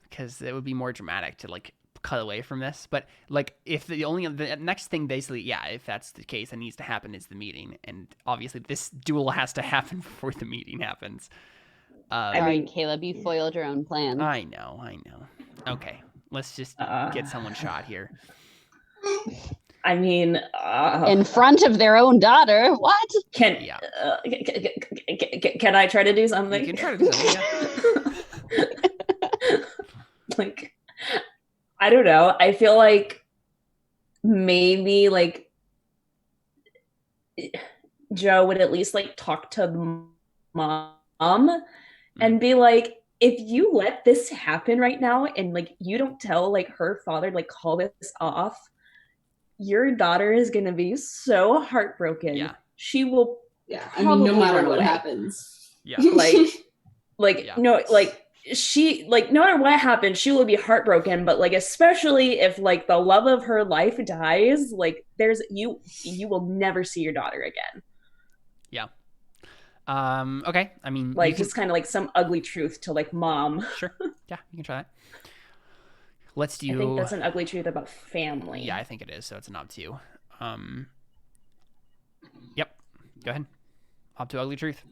Speaker 1: because it would be more dramatic to like cut away from this. But like, if the next thing basically, yeah, if that's the case, that needs to happen is the meeting, and obviously this duel has to happen before the meeting happens.
Speaker 4: Sorry, Caleb, you foiled your own plan.
Speaker 1: I know. Okay, let's just get someone shot here.
Speaker 3: I mean,
Speaker 4: In front of their own daughter. What?
Speaker 3: can I try to do something?
Speaker 1: You can try to do something. Yeah.
Speaker 3: Like, I don't know. I feel like maybe like Joe would at least like talk to mom and be like, if you let this happen right now and like you don't tell like her father like call this off, your daughter is gonna be so heartbroken.
Speaker 1: Yeah.
Speaker 3: She will.
Speaker 5: Yeah, I mean, no
Speaker 3: probably
Speaker 5: matter
Speaker 3: run
Speaker 5: what
Speaker 3: away.
Speaker 5: happens.
Speaker 1: Yeah.
Speaker 3: Like
Speaker 1: Yeah.
Speaker 3: no, like she like no matter what happens, she will be heartbroken. But like especially if like the love of her life dies, like there's you will never see your daughter again.
Speaker 1: Yeah. Okay. I mean,
Speaker 3: Like
Speaker 1: you can-
Speaker 3: just kind of like some ugly truth to like mom.
Speaker 1: Sure. Yeah, you can try that. Let's do.
Speaker 3: I think that's an ugly truth about family.
Speaker 1: Yeah, I think it is. So it's an op 2. Yep. Go ahead. Op 2 ugly truth.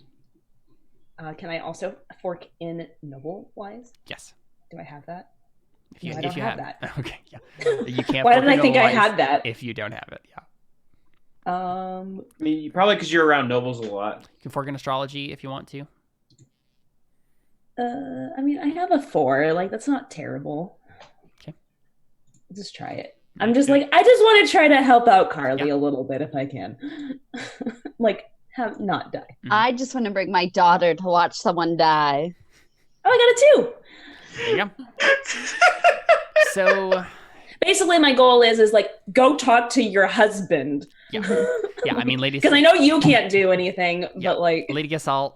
Speaker 3: Can I also fork in noble wise?
Speaker 1: Yes.
Speaker 3: Do I have that?
Speaker 1: If you,
Speaker 3: No, I
Speaker 1: if
Speaker 3: don't
Speaker 1: you
Speaker 3: have
Speaker 1: have
Speaker 3: that.
Speaker 1: Okay. Yeah. You can't.
Speaker 3: Why
Speaker 1: fork
Speaker 3: didn't I
Speaker 1: it
Speaker 3: think I
Speaker 1: otherwise
Speaker 3: had that?
Speaker 1: If you don't have it, yeah.
Speaker 2: I mean, probably because you're around nobles a lot.
Speaker 1: You can fork in astrology if you want to.
Speaker 3: I mean, I have a 4. Like that's not terrible.
Speaker 1: Okay.
Speaker 3: I'll just try it. I'm just like, I just want to try to help out Carly
Speaker 1: Yeah.
Speaker 3: a little bit if I can. Like, have not die.
Speaker 4: I just want to bring my daughter to watch someone die.
Speaker 3: Oh, I got a 2.
Speaker 1: There you go. So
Speaker 3: Basically, my goal is like go talk to your husband.
Speaker 1: yeah. Yeah. I mean, ladies.
Speaker 3: Because I know you can't do anything,
Speaker 1: Yeah.
Speaker 3: but like,
Speaker 1: Lady Giselle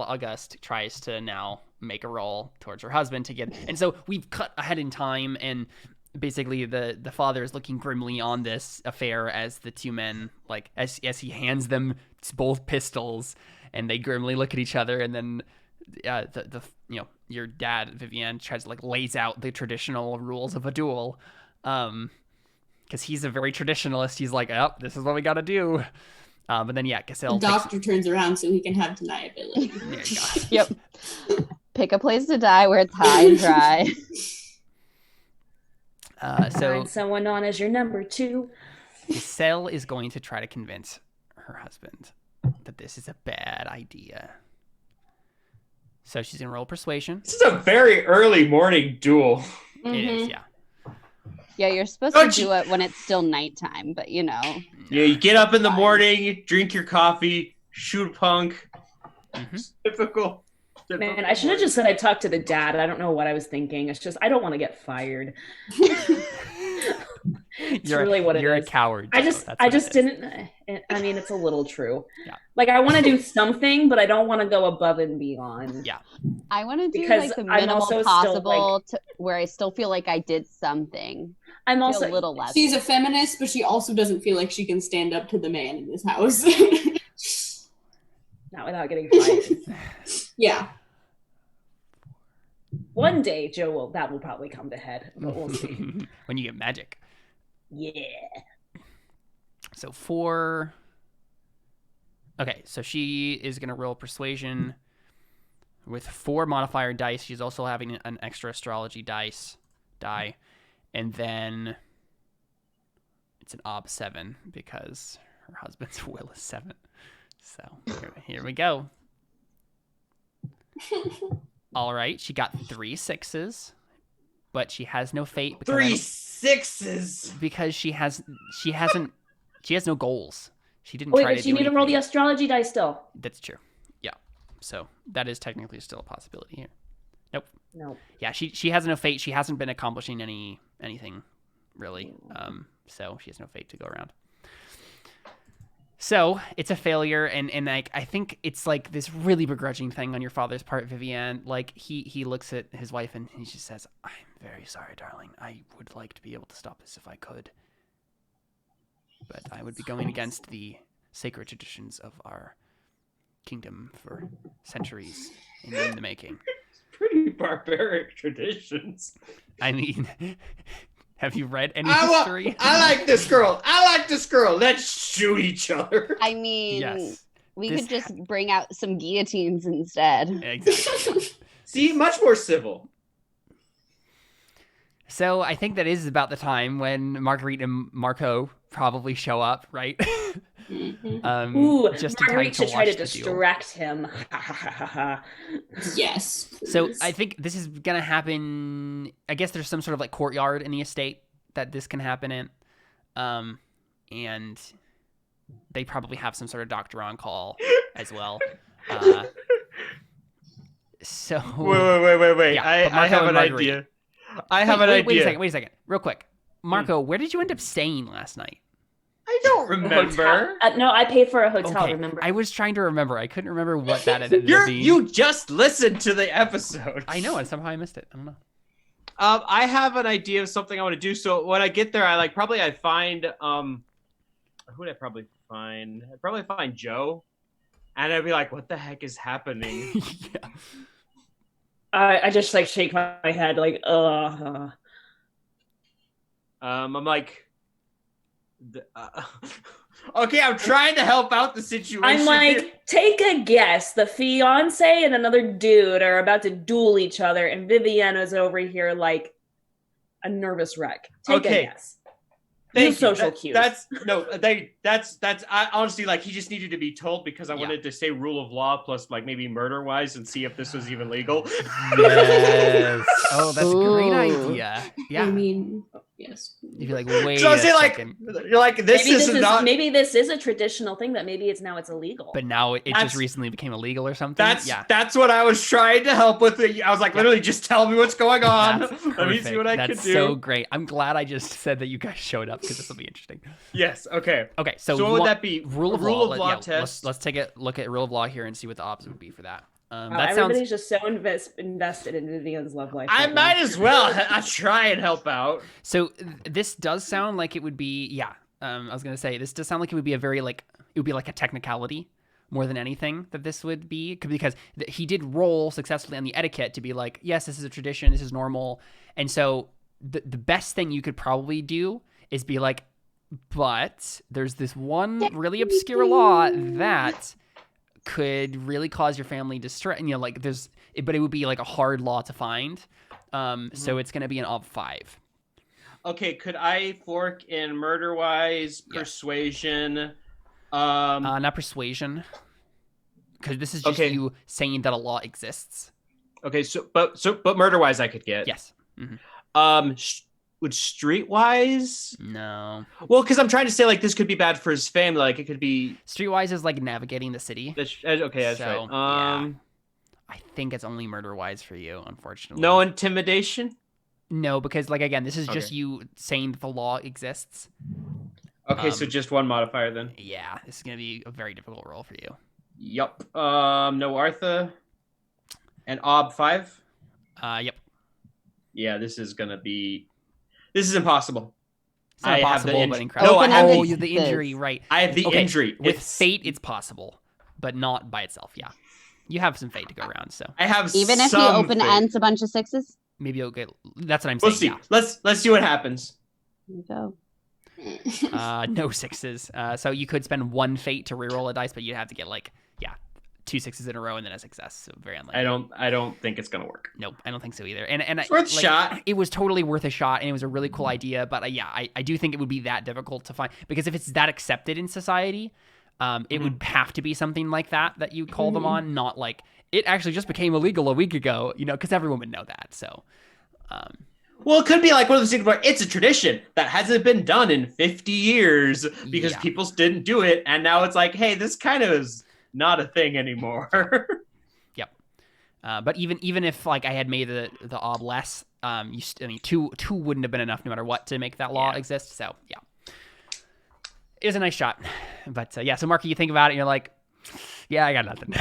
Speaker 1: Auguste tries to now make a roll towards her husband to get, and so we've cut ahead in time, and basically the father is looking grimly on this affair as the two men, like as he hands them both pistols, and they grimly look at each other, and then the your dad Viviane tries to like lays out the traditional rules of a duel, because he's a very traditionalist. He's like, oh, this is what we got to do. But then, yeah,
Speaker 5: The
Speaker 1: Cassell
Speaker 5: doctor turns around so he can have deniability.
Speaker 1: There you go.
Speaker 4: Yep. Pick a place to die where it's high and dry.
Speaker 1: So
Speaker 3: Find someone on as your number 2.
Speaker 1: Cassell is going to try to convince her husband that this is a bad idea. So she's going to roll persuasion.
Speaker 2: This is a very early morning duel.
Speaker 1: It is, yeah.
Speaker 4: Yeah, you're supposed
Speaker 2: Don't
Speaker 4: to
Speaker 2: you-
Speaker 4: do it when it's still nighttime, but you know.
Speaker 2: Yeah, you get up in the
Speaker 4: Fine.
Speaker 2: morning, drink your coffee, shoot a punk.
Speaker 1: Mhm.
Speaker 2: It's typical.
Speaker 3: Man, I should have just said I talked to the dad. I don't know what I was thinking. It's just I don't want to get fired. It's really what it
Speaker 1: You're
Speaker 3: is.
Speaker 1: a coward.
Speaker 3: I
Speaker 1: Joe.
Speaker 3: just
Speaker 1: That's
Speaker 3: I
Speaker 1: what it
Speaker 3: just
Speaker 1: is.
Speaker 3: didn't. I mean, it's a little true.
Speaker 1: Yeah.
Speaker 3: Like I want to do something, but I don't want to go above and beyond.
Speaker 1: Yeah.
Speaker 4: I want to do
Speaker 3: Because
Speaker 4: like the
Speaker 3: I'm
Speaker 4: minimal
Speaker 3: also still,
Speaker 4: possible to where I still feel like I did something.
Speaker 3: I'm
Speaker 4: Feel
Speaker 3: also
Speaker 4: a little less.
Speaker 5: She's a feminist, but she also doesn't feel like she can stand up to the man in this house.
Speaker 3: not without getting fired.
Speaker 5: Yeah.
Speaker 3: One day, that will probably come to head, but we'll see.
Speaker 1: When you get magic.
Speaker 3: Yeah.
Speaker 1: So 4. Okay, so she is going to roll persuasion with 4 modifier dice. She's also having an extra astrology die. And then it's an ob 7 because her husband's will is 7. So here we go. All right, she got 3 6s, but she has no fate because
Speaker 2: 3 6s.
Speaker 1: because she has no goals. She didn't
Speaker 3: Wait,
Speaker 1: try
Speaker 3: but
Speaker 1: to
Speaker 3: you
Speaker 1: do
Speaker 3: need to roll the
Speaker 1: anything.
Speaker 3: astrology die still.
Speaker 1: That's true. Yeah. So that is technically still a possibility here. Nope.
Speaker 3: No.
Speaker 1: Yeah, she has no fate. She hasn't been accomplishing anything really. So she has no fate to go around. So it's a failure, and like I think it's like this really begrudging thing on your father's part, Viviane. Like he looks at his wife and he just says, "I'm very sorry, darling. I would like to be able to stop this if I could, but I would be going against the sacred traditions of our kingdom for centuries in the making."
Speaker 2: Pretty barbaric traditions.
Speaker 1: I mean, have you read any
Speaker 2: I
Speaker 1: history?
Speaker 2: like this girl. I like this girl. Let's shoot each other.
Speaker 4: I mean,
Speaker 1: Yes.
Speaker 4: we
Speaker 1: This
Speaker 4: could just bring out some guillotines instead.
Speaker 1: Exactly.
Speaker 2: See, much more civil.
Speaker 1: So I think that is about the time when Marguerite and Marco probably show up, right?
Speaker 3: Ooh,
Speaker 1: just in time
Speaker 3: Marguerite
Speaker 1: to
Speaker 3: should try to
Speaker 1: watch the duel.
Speaker 3: distract him.
Speaker 5: Yes.
Speaker 1: So
Speaker 5: please.
Speaker 1: I think this is gonna happen. I guess there's some sort of like courtyard in the estate that this can happen in, and they probably have some sort of doctor on call as well. So
Speaker 2: Wait.
Speaker 1: Yeah,
Speaker 2: I
Speaker 1: but Marco
Speaker 2: have
Speaker 1: and
Speaker 2: an
Speaker 1: Marguerite.
Speaker 2: idea. I have an idea.
Speaker 1: Wait a second, real quick. Marco, where did you end up staying last night?
Speaker 2: I don't remember.
Speaker 3: No, I paid for a hotel.
Speaker 1: Okay,
Speaker 3: Remember?
Speaker 1: I was trying to remember. I couldn't remember what that ended up being.
Speaker 2: You just listened to the episode.
Speaker 1: I know, and somehow I missed it. I don't know.
Speaker 2: I have an idea of something I want to do. So when I get there, I'd find who would I probably find? I'd probably find Joe, and I'd be like, "What the heck is happening?"
Speaker 1: Yeah.
Speaker 3: I just like shake my head like,
Speaker 2: I'm like, okay, I'm trying to help out the situation.
Speaker 3: I'm like, take a guess. The fiance and another dude are about to duel each other, and Viviane is over here like a nervous wreck. Take
Speaker 2: Okay.
Speaker 3: a guess.
Speaker 2: Thank
Speaker 3: Use
Speaker 2: you.
Speaker 3: social cues.
Speaker 2: That's I honestly like he just needed to be told because I wanted to say rule of law plus like maybe murder wise and see if this was even legal.
Speaker 1: Yes. Oh, that's a great
Speaker 4: Ooh.
Speaker 1: idea.
Speaker 5: I
Speaker 1: Yeah.
Speaker 5: mean, yes.
Speaker 1: You'd be like, wait
Speaker 2: So I
Speaker 1: a
Speaker 2: say like
Speaker 1: second.
Speaker 2: you're like this
Speaker 3: maybe
Speaker 2: is not
Speaker 3: maybe this is a traditional thing that maybe it's illegal.
Speaker 1: But now it
Speaker 2: That's-
Speaker 1: just recently became illegal or something.
Speaker 2: that's what I was trying to help with. I was like, literally, just tell me what's going on.
Speaker 1: That's
Speaker 2: Let me see what I
Speaker 1: That's
Speaker 2: can do.
Speaker 1: so great. I'm glad I just said that you guys showed up because this will be interesting.
Speaker 2: Yes. Okay.
Speaker 1: Okay, so
Speaker 2: So what
Speaker 1: you
Speaker 2: would
Speaker 1: want-
Speaker 2: that be?
Speaker 1: Rule of
Speaker 2: Rule
Speaker 1: law.
Speaker 2: of law
Speaker 1: yeah,
Speaker 2: test.
Speaker 1: Let's take a look at rule of law here and see what the odds would be for that.
Speaker 3: Wow,
Speaker 1: That
Speaker 3: everybody's
Speaker 1: sounds
Speaker 3: just so invested in Viviane's love life.
Speaker 2: I
Speaker 3: right now.
Speaker 2: might as well. I try and help out.
Speaker 1: so. This does sound like it would be. Yeah. I was gonna say this does sound like it would be a very like it would be like a technicality more than anything that this would be because he did roll successfully on the etiquette to be like, yes, this is a tradition, this is normal, and so the best thing you could probably do is be like, but there's this one really obscure law that could really cause your family distress. You know, like but it would be like a hard law to find. So it's going to be an ob 5.
Speaker 2: Okay, could I fork in murder-wise, persuasion?
Speaker 1: Not persuasion, because this is just you saying that a law exists.
Speaker 2: Okay, but murder-wise, I could get.
Speaker 1: Yes. Mm-hmm.
Speaker 2: Would streetwise?
Speaker 1: No.
Speaker 2: Well, because I'm trying to say like this could be bad for his family. Like it could be
Speaker 1: streetwise is like navigating the city.
Speaker 2: That's right.
Speaker 1: Yeah. I think it's only murder-wise for you, unfortunately.
Speaker 2: No intimidation?
Speaker 1: No, because like again, this is just you saying that the law exists.
Speaker 2: Okay, so just one modifier then.
Speaker 1: Yeah, this is gonna be a very difficult roll for you.
Speaker 2: Yup. No Artha. And ob 5?
Speaker 1: Yep.
Speaker 2: Yeah, this is impossible.
Speaker 1: It's not possible, but incredible.
Speaker 2: No, I have
Speaker 1: the injury, right.
Speaker 2: I have the injury.
Speaker 1: With fate, it's possible, but not by itself, yeah. You have some fate to go around, so.
Speaker 2: I have
Speaker 4: even if you open-ends a bunch of 6s?
Speaker 1: Maybe you'll get, that's what I'm saying,
Speaker 2: We'll see.
Speaker 1: yeah.
Speaker 2: Let's see what happens.
Speaker 4: Here we go.
Speaker 1: No 6s. So you could spend 1 fate to reroll a dice, but you'd have to get 2 6s in a row and then a success. So very unlikely.
Speaker 2: I don't think it's gonna work.
Speaker 1: Nope, I don't think so either. And
Speaker 2: it's worth a shot.
Speaker 1: It was totally worth a shot, and it was a really cool idea. But I do think it would be that difficult to find, because if it's that accepted in society, it would have to be something like that you call them on, not like it actually just became illegal a week ago, because everyone would know that. So.
Speaker 2: Well, it could be like one of those things where it's a tradition that hasn't been done in 50 years because people didn't do it, and now it's like, hey, this kind of is not a thing anymore.
Speaker 1: Yep. But even if like I had made the ob less, two wouldn't have been enough no matter what to make that law exist. So yeah, it was a nice shot. But so Marky, you think about it, and you're like, yeah, I got nothing.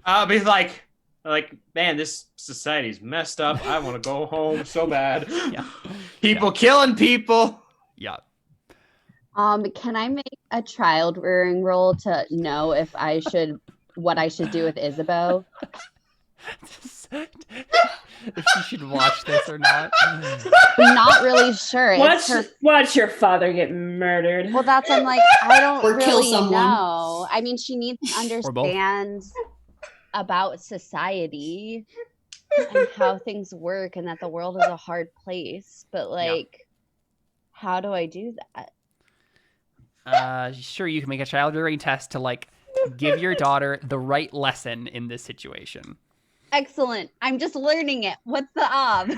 Speaker 2: I'll be like, man, this society's messed up. I want to go home so bad.
Speaker 1: Yeah.
Speaker 2: People killing people.
Speaker 1: Yeah.
Speaker 4: Can I make a child rearing roll to know if what I should do with Isabeau?
Speaker 1: If she should watch this or not.
Speaker 4: I'm not really sure.
Speaker 3: Watch your father get murdered.
Speaker 4: Well, I'm like, I don't
Speaker 5: Or kill
Speaker 4: really
Speaker 5: someone.
Speaker 4: know. I mean, she needs to understand about society and how things work, and that the world is a hard place. But how do I do that?
Speaker 1: Sure, you can make a child rearing test to give your daughter the right lesson in this situation.
Speaker 4: Excellent. I'm just learning it. What's the ob?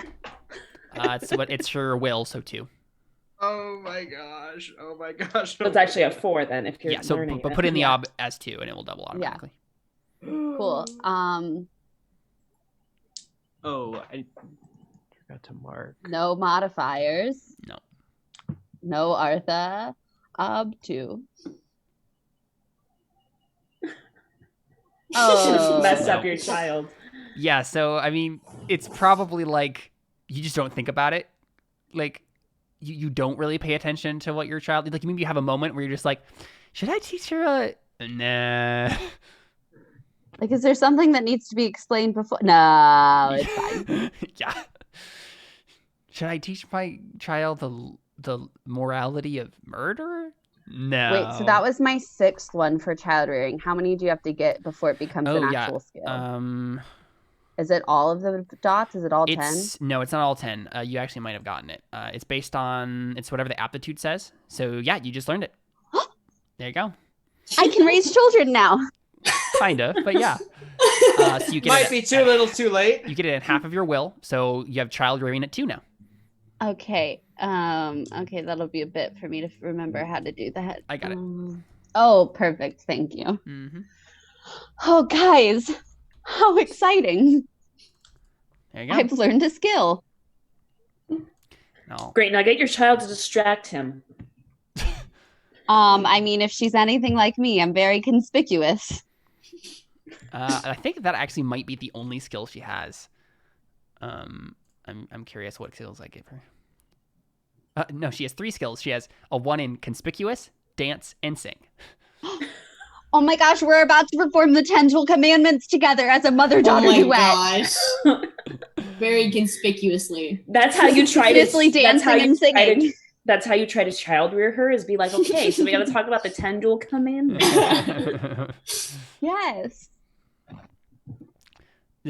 Speaker 1: It's her will, so 2.
Speaker 2: Oh my gosh.
Speaker 3: So it's actually a 4 then if you're learning
Speaker 1: but
Speaker 3: it.
Speaker 1: put in the ob as 2 and it will double automatically.
Speaker 4: Cool.
Speaker 2: Oh, I forgot to mark.
Speaker 4: No modifiers.
Speaker 1: No.
Speaker 4: No Artha. Ob 2.
Speaker 3: Oh, messed up your child.
Speaker 1: Yeah, so I mean, it's probably you just don't think about it. You don't really pay attention to what your child maybe you have a moment where you're just like, should I teach her nah.
Speaker 4: Is there something that needs to be explained before? No, it's fine.
Speaker 1: Yeah. Should I teach my child the morality of murder? No.
Speaker 4: Wait, so that was my 6th one for child rearing. How many do you have to get before it becomes an actual skill? Is it all of the dots? Is it all 10?
Speaker 1: No, it's not all 10. You actually might have gotten it. It's based on, it's whatever the aptitude says. So yeah, you just learned it. There you go.
Speaker 4: I can raise children now.
Speaker 1: Kind of, but yeah. So you get
Speaker 2: Might be too little too late.
Speaker 1: You get it at half of your will, so you have child rearing at 2 now.
Speaker 4: Okay. Okay, that'll be a bit for me to remember how to do that.
Speaker 1: I got it.
Speaker 4: Oh, perfect. Thank you.
Speaker 1: Mm-hmm.
Speaker 4: Oh, guys. How exciting.
Speaker 1: There you go.
Speaker 4: I've learned a skill.
Speaker 1: No.
Speaker 3: Great. Now get your child to distract him.
Speaker 4: I mean, if she's anything like me, I'm very conspicuous.
Speaker 1: I think that actually might be the only skill she has. I'm curious what skills I give her. No, she has 3 skills. She has a 1 in conspicuous, dance, and sing.
Speaker 4: Oh my gosh, we're about to perform the 10 Commandments together as a mother-daughter duet.
Speaker 5: Gosh. Very conspicuously.
Speaker 3: That's how you try to
Speaker 4: Conspicuously dancing and singing.
Speaker 3: That's how you try to child rear her, is be like, okay, so we got to talk about the 10 dual commandments.
Speaker 4: Yes.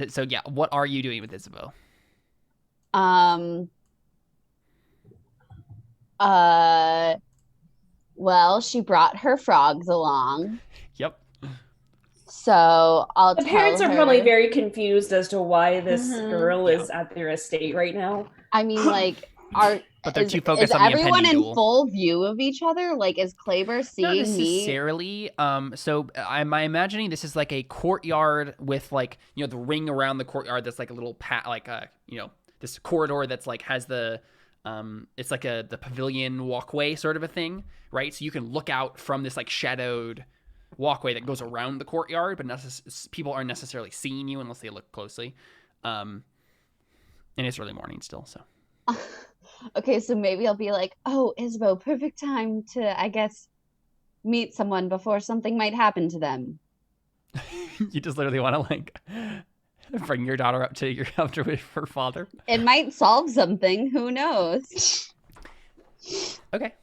Speaker 1: So yeah, what are you doing with Isabeau?
Speaker 4: Well, she brought her frogs along.
Speaker 1: Yep.
Speaker 4: So I'll
Speaker 3: The
Speaker 4: tell
Speaker 3: parents are
Speaker 4: her-
Speaker 3: probably very confused as to why this
Speaker 5: Mhm.
Speaker 3: girl is at their estate right now.
Speaker 4: I mean, like,
Speaker 1: But they're too
Speaker 4: is
Speaker 1: focused on the
Speaker 4: everyone
Speaker 1: impending
Speaker 4: in
Speaker 1: duel.
Speaker 4: full view of each other? Like, is Kleber
Speaker 1: Not
Speaker 4: seeing me?
Speaker 1: necessarily. So I'm imagining this is like a courtyard with like, you know, the ring around the courtyard that's like a little you know, this corridor that's like has the it's like the pavilion walkway sort of a thing, right? So you can look out from this like shadowed walkway that goes around the courtyard, but people aren't necessarily seeing you unless they look closely. And it's early morning still, so.
Speaker 4: Okay, so maybe I'll be like, oh, Isabeau, perfect time to, I guess, meet someone before something might happen to them.
Speaker 1: You just literally want to like bring your daughter up to with her father.
Speaker 4: It might solve something. Who knows?
Speaker 1: Okay.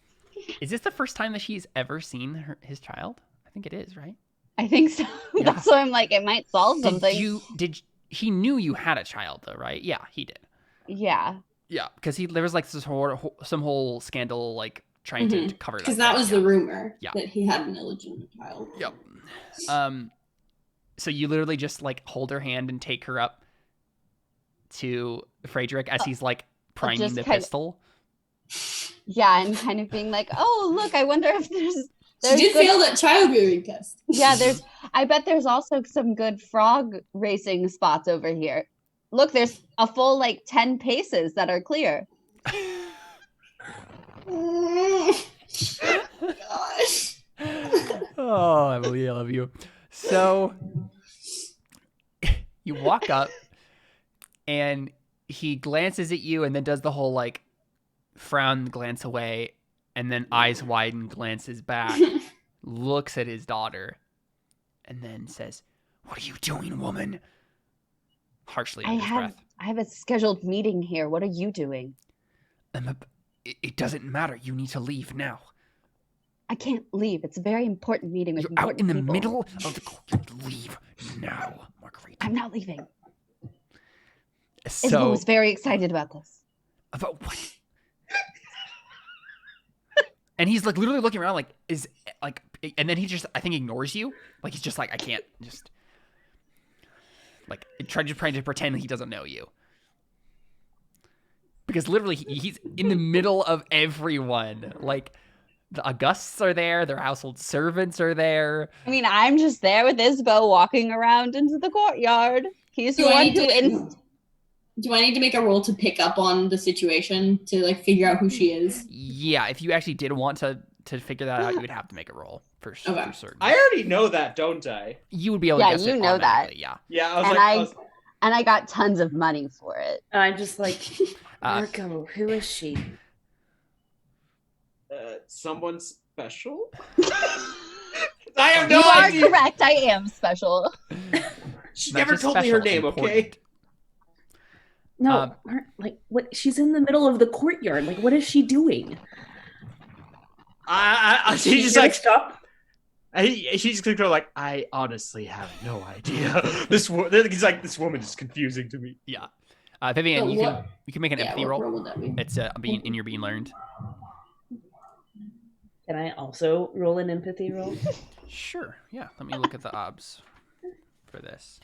Speaker 1: Is this the first time that she's ever seen his child? I think it is, right?
Speaker 4: I think so.
Speaker 1: Yeah.
Speaker 4: That's why I'm like, it might solve something.
Speaker 1: He knew you had a child though, right? Yeah, he did.
Speaker 4: Yeah.
Speaker 1: Yeah, because there was like some whole scandal like trying to cover that.
Speaker 5: Because that was the rumor
Speaker 1: Yeah.
Speaker 5: that he had an illegitimate child.
Speaker 1: Yep. So you literally just like hold her hand and take her up to Frederic as he's like priming
Speaker 4: just
Speaker 1: the
Speaker 4: kind of-
Speaker 1: pistol.
Speaker 4: Yeah, and kind of being like, oh, look, I wonder if
Speaker 5: She
Speaker 4: there's
Speaker 5: did
Speaker 4: good-
Speaker 5: fail that child rearing test.
Speaker 4: Yeah, I bet there's also some good frog racing spots over here. Look, there's a full like 10 paces that are clear.
Speaker 5: Gosh.
Speaker 1: Oh, Emily, I love you. So you walk up and he glances at you and then does the whole like frown, glance away, and then eyes widen, glances back, looks at his daughter, and then says, "What are you doing, woman?" Harshly under his breath.
Speaker 4: I have a scheduled meeting here. What are you doing?
Speaker 1: It doesn't matter. You need to leave now.
Speaker 4: I can't leave. It's a very important meeting with
Speaker 1: You're out
Speaker 4: important
Speaker 1: in the
Speaker 4: people.
Speaker 1: middle of the court. Leave now, Marguerite.
Speaker 4: I'm not leaving.
Speaker 1: So
Speaker 4: Isabel was very excited about this.
Speaker 1: about what? And he's like literally looking around like and then he just I think ignores you. Like he's just like I can't just like trying to pretend he doesn't know you. Because literally he's in the middle of everyone. Like the Augustes are there, their household servants are there.
Speaker 4: I mean, I'm just there with Isabel walking around into the courtyard. He's the
Speaker 5: Do I
Speaker 4: one
Speaker 5: need
Speaker 4: who
Speaker 5: to- Do I need to make a roll to pick up on the situation to like figure out who she is?
Speaker 1: Yeah, if you actually did want to figure that out, you would have to make a roll for certain.
Speaker 2: I already know that, don't I?
Speaker 1: You would be able
Speaker 4: Yeah,
Speaker 1: to guess
Speaker 4: you
Speaker 1: it
Speaker 4: know that.
Speaker 1: automatically, yeah.
Speaker 2: Yeah, I was
Speaker 4: And
Speaker 2: like,
Speaker 4: and I got tons of money for it.
Speaker 3: And I'm just like,
Speaker 1: Uh,
Speaker 3: Marco, who is she?
Speaker 2: someone special? I have no
Speaker 4: You are
Speaker 2: idea.
Speaker 4: correct. I am special.
Speaker 2: She
Speaker 1: Not
Speaker 2: never
Speaker 1: just
Speaker 2: told me her
Speaker 1: special,
Speaker 2: name, okay?
Speaker 1: important.
Speaker 3: No, like what? She's in the middle of the courtyard. Like, what is she doing?
Speaker 2: She's just
Speaker 3: gonna
Speaker 2: like,
Speaker 3: stop.
Speaker 2: she's just gonna go like, I honestly have no idea. He's like, this woman is confusing to me.
Speaker 1: Yeah. Viviane,
Speaker 5: So
Speaker 1: you can make an
Speaker 5: Yeah,
Speaker 1: empathy
Speaker 5: what
Speaker 1: roll.
Speaker 5: roll would that be?
Speaker 1: It's in your being learned.
Speaker 3: Can I also roll an empathy roll?
Speaker 1: Sure. Yeah. Let me look at the obs for this.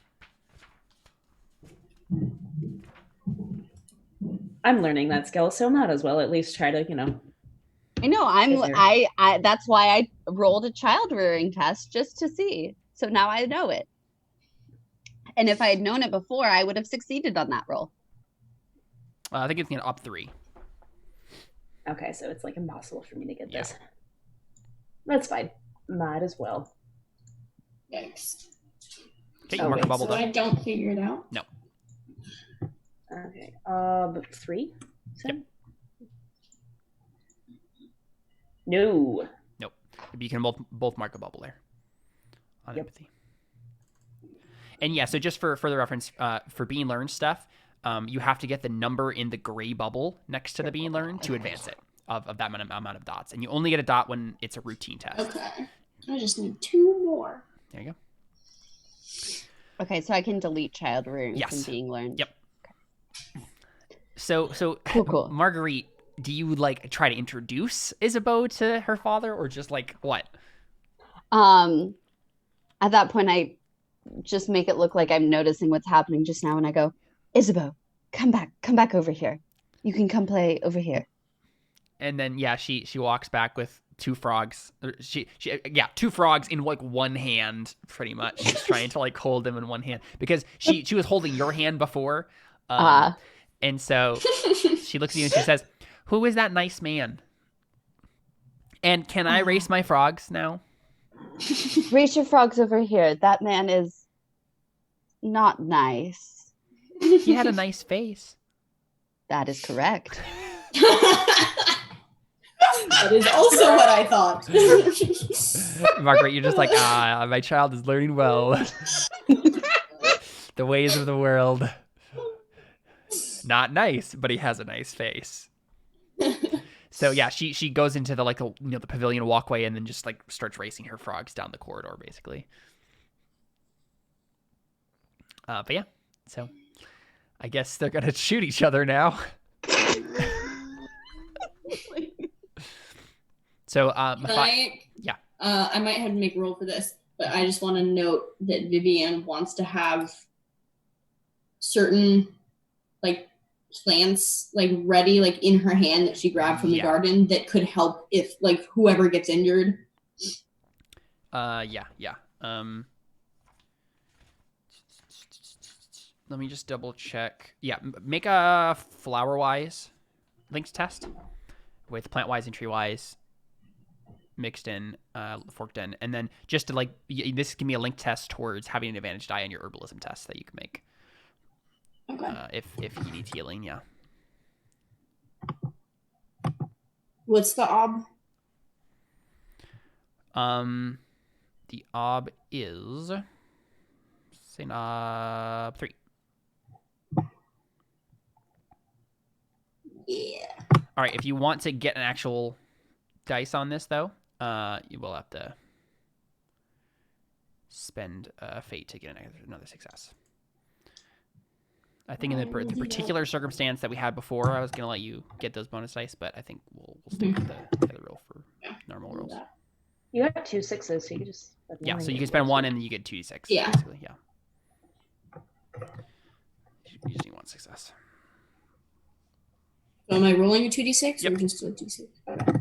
Speaker 3: I'm learning that skill, so might as well at least try to,
Speaker 4: I know.
Speaker 3: Is there-
Speaker 4: I that's why I rolled a child rearing test just to see. So now I know it. And if I had known it before, I would have succeeded on that roll.
Speaker 1: I think it's an op 3.
Speaker 3: Okay, so it's like impossible for me to get
Speaker 1: Yeah.
Speaker 3: this. That's fine. Might as well.
Speaker 5: Yikes.
Speaker 1: Okay,
Speaker 3: Oh,
Speaker 1: you mark a
Speaker 3: wait,
Speaker 1: bubble
Speaker 5: So I
Speaker 1: done.
Speaker 5: don't figure it out.
Speaker 1: No.
Speaker 3: Okay. 3?
Speaker 1: Yep.
Speaker 3: No.
Speaker 1: Nope. You can both mark a bubble there on
Speaker 3: Yep.
Speaker 1: empathy. And yeah, so just for further reference, for being learned stuff, you have to get the number in the gray bubble next to the being learned to advance it. of that amount of dots, and you only get a dot when it's a routine test.
Speaker 5: Okay. I just need 2 more.
Speaker 1: There you go.
Speaker 4: Okay, so I can delete child rearing
Speaker 1: Yes.
Speaker 4: from being learned.
Speaker 1: Yep. So
Speaker 4: Cool.
Speaker 1: Marguerite, do you like try to introduce Isabeau to her father, or just like what?
Speaker 4: At that point, I just make it look like I'm noticing what's happening just now, and I go, Isabeau, come back over here. You can come play over here.
Speaker 1: And then she walks back with 2 frogs. She 2 frogs in like one hand, pretty much. She's trying to like hold them in one hand because she was holding your hand before, and so she looks at you and she says, "Who is that nice man? And can I race my frogs now?"
Speaker 4: Race your frogs over here. That man is not nice.
Speaker 1: He had a nice face.
Speaker 4: That is correct.
Speaker 5: That is also what I thought.
Speaker 1: Margaret, you're just like, my child is learning well. The ways of the world. Not nice, but he has a nice face. So yeah, she goes into the the pavilion walkway and then just like starts racing her frogs down the corridor, basically. But yeah, so I guess they're gonna shoot each other now. So yeah.
Speaker 5: I might have to make a roll for this, but I just want to note that Viviane wants to have certain like plants like ready like in her hand that she grabbed from the garden that could help if like whoever gets injured.
Speaker 1: Yeah. Let me just double check. Yeah, make a flower-wise linked test with plant-wise and tree-wise mixed in, forked in, and then just to like this give me a link test towards having an advantage die on your herbalism test that you can make.
Speaker 5: Okay.
Speaker 1: If he needs healing, yeah.
Speaker 5: What's the ob?
Speaker 1: The ob is say 3.
Speaker 5: Yeah.
Speaker 1: All right. If you want to get an actual dice on this, though, you will have to spend fate to get another success. I think in the particular circumstance that we had before, I was going to let you get those bonus dice, but I think we'll stick with the other roll for normal rolls.
Speaker 3: You got 2 6s, so you can just...
Speaker 1: Yeah, so you can spend 1 and then you get 2d6.
Speaker 5: Yeah.
Speaker 1: Basically, yeah. You just need 1 success.
Speaker 5: So am I rolling a 2d6
Speaker 1: Yep.
Speaker 5: or just a d6? Okay.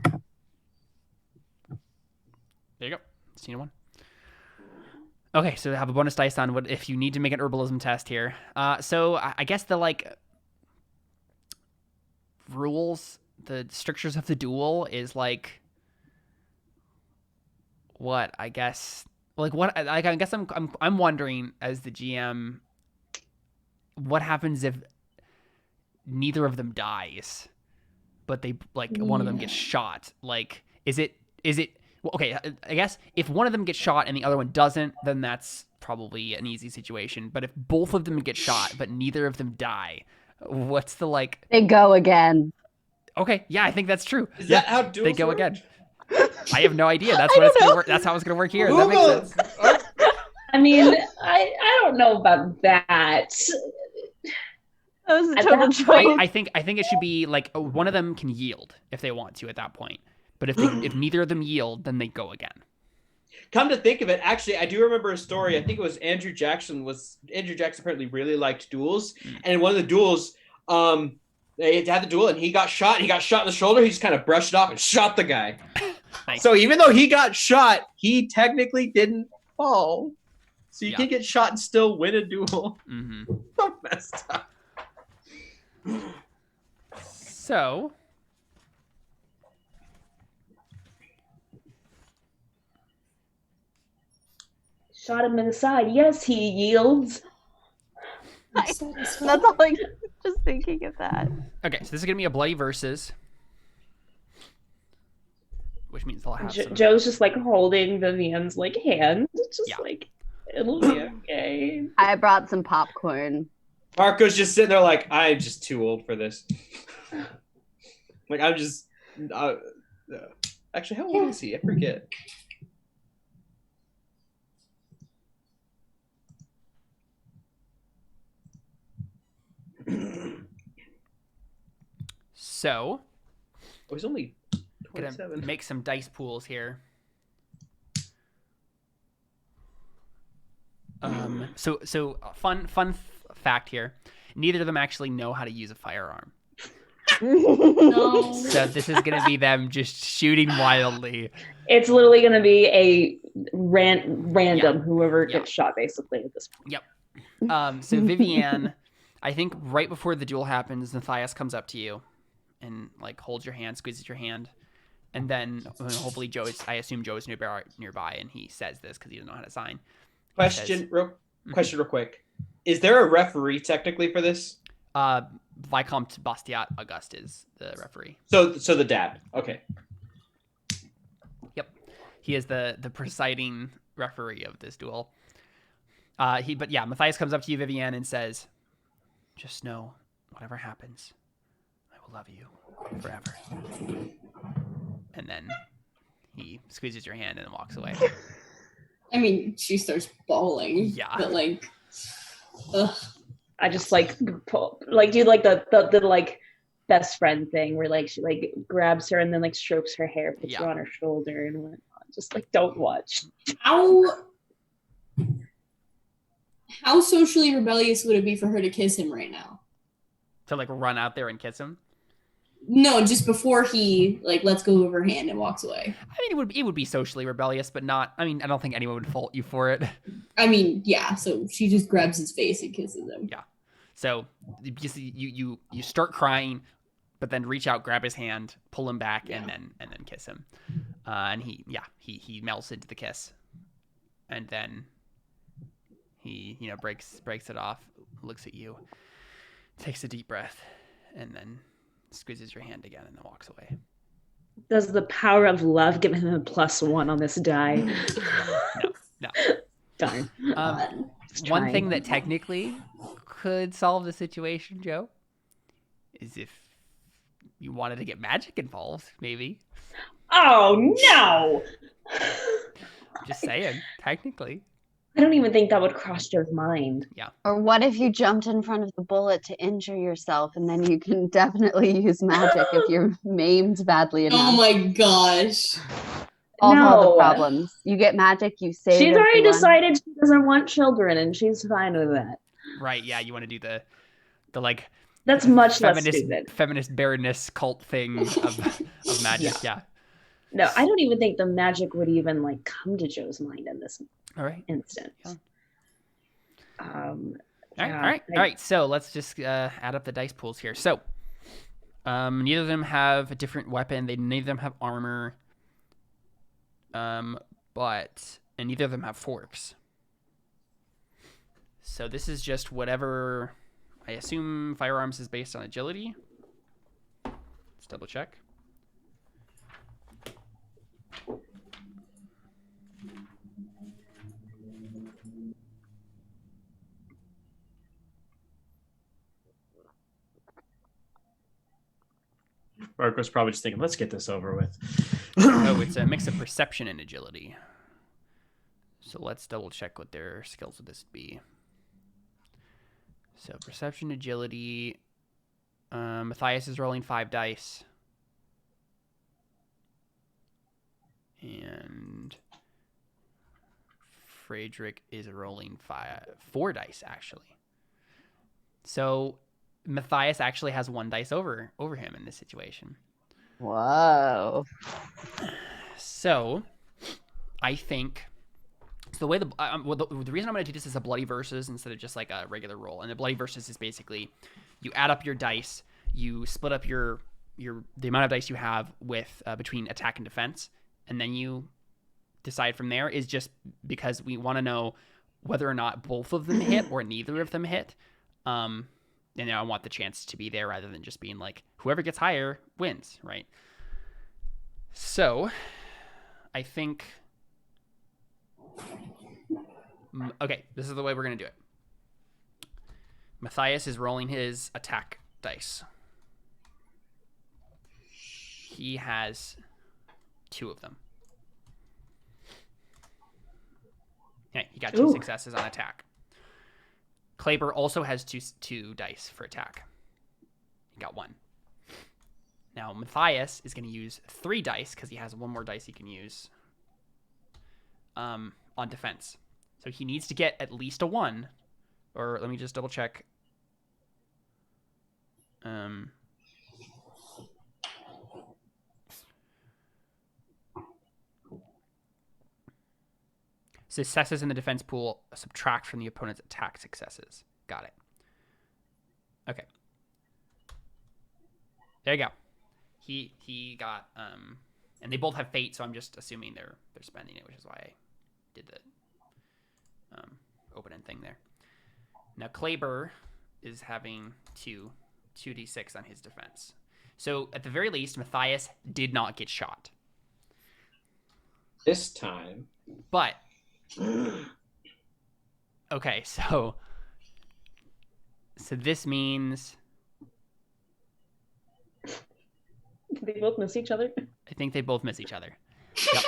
Speaker 1: There you go. Just need 1. Okay, so they have a bonus dice on what if you need to make an herbalism test here. So I guess the rules, the strictures of the duel is like what I guess what I guess I'm wondering as the GM what happens if neither of them dies, but they one of them gets shot. Like is it well, okay, I guess if one of them gets shot and the other one doesn't, then that's probably an easy situation. But if both of them get shot, but neither of them die, what's the
Speaker 4: They go again.
Speaker 1: Okay, yeah, I think that's true.
Speaker 2: Is that how duels
Speaker 1: they go
Speaker 2: work?
Speaker 1: again? I have no idea. That's what it's gonna work. That's how it's gonna work here. That makes sense.
Speaker 3: I mean, I don't know about that.
Speaker 4: That was a total choice.
Speaker 1: I think it should be like one of them can yield if they want to at that point. But if neither of them yield, then they go again.
Speaker 2: Come to think of it, actually, I do remember a story. I think it was Andrew Jackson apparently really liked duels, and in one of the duels, they had the duel, and he got shot. He got shot in the shoulder. He just kind of brushed it off and shot the guy.
Speaker 1: Nice.
Speaker 2: So even though he got shot, he technically didn't fall. So you can get shot and still win a duel.
Speaker 1: Mm-hmm.
Speaker 2: So messed up.
Speaker 1: So.
Speaker 3: Shot him in the side. Yes, he yields.
Speaker 4: That's all I'm just thinking of that.
Speaker 1: Okay, so this is going to be a bloody versus. Which means they'll have some...
Speaker 3: Joe's just holding Viviane's hand. It's just it'll be okay.
Speaker 4: I brought some popcorn.
Speaker 2: Marco's just sitting there I'm just too old for this. I'm just... Actually, how old is he? I forget.
Speaker 1: So,
Speaker 2: Oh, he's only
Speaker 1: gonna
Speaker 2: 27.
Speaker 1: make some dice pools here. So fun fact here. Neither of them actually know how to use a firearm.
Speaker 5: No.
Speaker 1: So this is gonna be them just shooting wildly.
Speaker 3: It's literally going to be a random whoever gets shot basically at this point.
Speaker 1: Yep. So Viviane, I think right before the duel happens, Mathias comes up to you and like holds your hand, squeezes your hand, and then hopefully I assume Joe is nearby, and he says this because he doesn't know how to sign.
Speaker 2: Question real quick. Is there a referee technically for this?
Speaker 1: Vicomte Bastiat Auguste is the referee.
Speaker 2: So the dad. Okay.
Speaker 1: Yep. He is the presiding referee of this duel. Mathias comes up to you, Viviane, and says, "Just know, whatever happens, I will love you forever." And then he squeezes your hand and walks away.
Speaker 5: I mean, she starts bawling.
Speaker 1: Yeah.
Speaker 5: But like, ugh.
Speaker 3: I just do like the like best friend thing where like she like grabs her and then like strokes her hair, puts her on her shoulder and whatnot. Just like don't watch.
Speaker 5: How socially rebellious would it be for her to kiss him right now?
Speaker 1: To like run out there and kiss him?
Speaker 5: No, just before he like lets go of her hand and walks away.
Speaker 1: I mean, it would be socially rebellious, but not. I mean, I don't think anyone would fault you for it.
Speaker 5: I mean, yeah. So she just grabs his face and kisses him.
Speaker 1: Yeah. So you start crying, but then reach out, grab his hand, pull him back, and then kiss him. And he melts into the kiss, and then he breaks it off, looks at you, takes a deep breath, and then squeezes your hand again and then walks away.
Speaker 3: Does the power of love give him a +1 on this die?
Speaker 1: No.
Speaker 3: Darn.
Speaker 1: One thing that technically could solve the situation, Joe, is if you wanted to get magic involved, maybe.
Speaker 3: Oh no!
Speaker 1: Just saying, technically.
Speaker 3: I don't even think that would cross Joe's mind.
Speaker 1: Yeah.
Speaker 4: Or what if you jumped in front of the bullet to injure yourself, and then you can definitely use magic if you're maimed badly enough.
Speaker 5: Oh my gosh.
Speaker 4: All the problems. You get magic, you save
Speaker 3: She's already
Speaker 4: everyone.
Speaker 3: decided she doesn't want children, and she's fine with that.
Speaker 1: Right, yeah, you want to do the like...
Speaker 3: That's much less stupid.
Speaker 1: Feminist baroness cult thing of magic, yeah.
Speaker 3: No, I don't even think the magic would even like come to Joe's mind in this instance.
Speaker 1: Yeah.
Speaker 3: All
Speaker 1: right. So let's just add up the dice pools here. So neither of them have a different weapon. Neither of them have armor. And neither of them have forks. So this is just whatever. I assume firearms is based on agility. Let's double check.
Speaker 2: Mark was probably just thinking, let's get this over with.
Speaker 1: Oh, it's a mix of perception and agility. So let's double check what their skills would this be. So perception, agility. Mathias is rolling 5 dice. And Frederic is rolling 4 dice, actually. So Mathias actually has 1 dice over him in this situation.
Speaker 4: Whoa.
Speaker 1: So I think the way the reason I'm going to do this is a bloody versus instead of just like a regular roll. And the bloody versus is basically you add up your dice, you split up the amount of dice you have with between attack and defense, and then you decide from there. Is just because we want to know whether or not both of them hit or neither of them hit. And I want the chance to be there rather than just being like whoever gets higher wins, right? So I think, okay, this is the way we're going to do it. Mathias is rolling his attack dice. He has 2 of them. Okay, he got 2 successes on attack. Kleber also has two dice for attack. He got 1. Now Mathias is going to use 3 dice because he has 1 more dice he can use on defense. So he needs to get at least a 1. Or let me just double check. Successes in the defense pool subtract from the opponent's attack successes. Got it. Okay. There you go. He got and they both have fate, so I'm just assuming they're spending it, which is why I did the open-end thing there. Now Kleber is having 2d6 on his defense. So at the very least, Mathias did not get shot.
Speaker 2: This time.
Speaker 1: But okay, so this means
Speaker 3: They both miss each other.
Speaker 1: I think they both miss each other. Yep.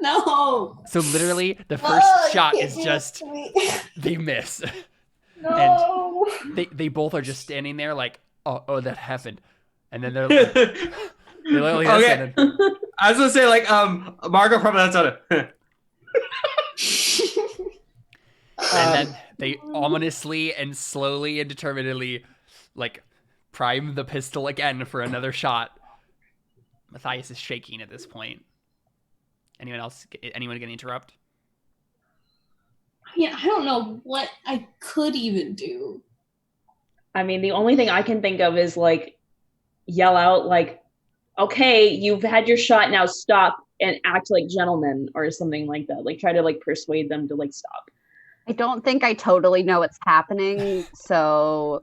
Speaker 5: No.
Speaker 1: So literally, the first shot is just they miss.
Speaker 5: No.
Speaker 1: And they both are just standing there like, oh, that happened, and then they're like, they literally
Speaker 2: Okay. I was gonna say like Margot probably that's on it.
Speaker 1: and then they ominously and slowly and determinedly like prime the pistol again for another shot. Mathias is shaking at this point. Anyone gonna interrupt?
Speaker 5: Yeah, I don't know what I could even do.
Speaker 3: I mean, the only thing I can think of is like yell out like, okay, you've had your shot, now stop and act like gentlemen or something like that. Like try to like persuade them to like stop.
Speaker 4: I don't think I totally know what's happening, so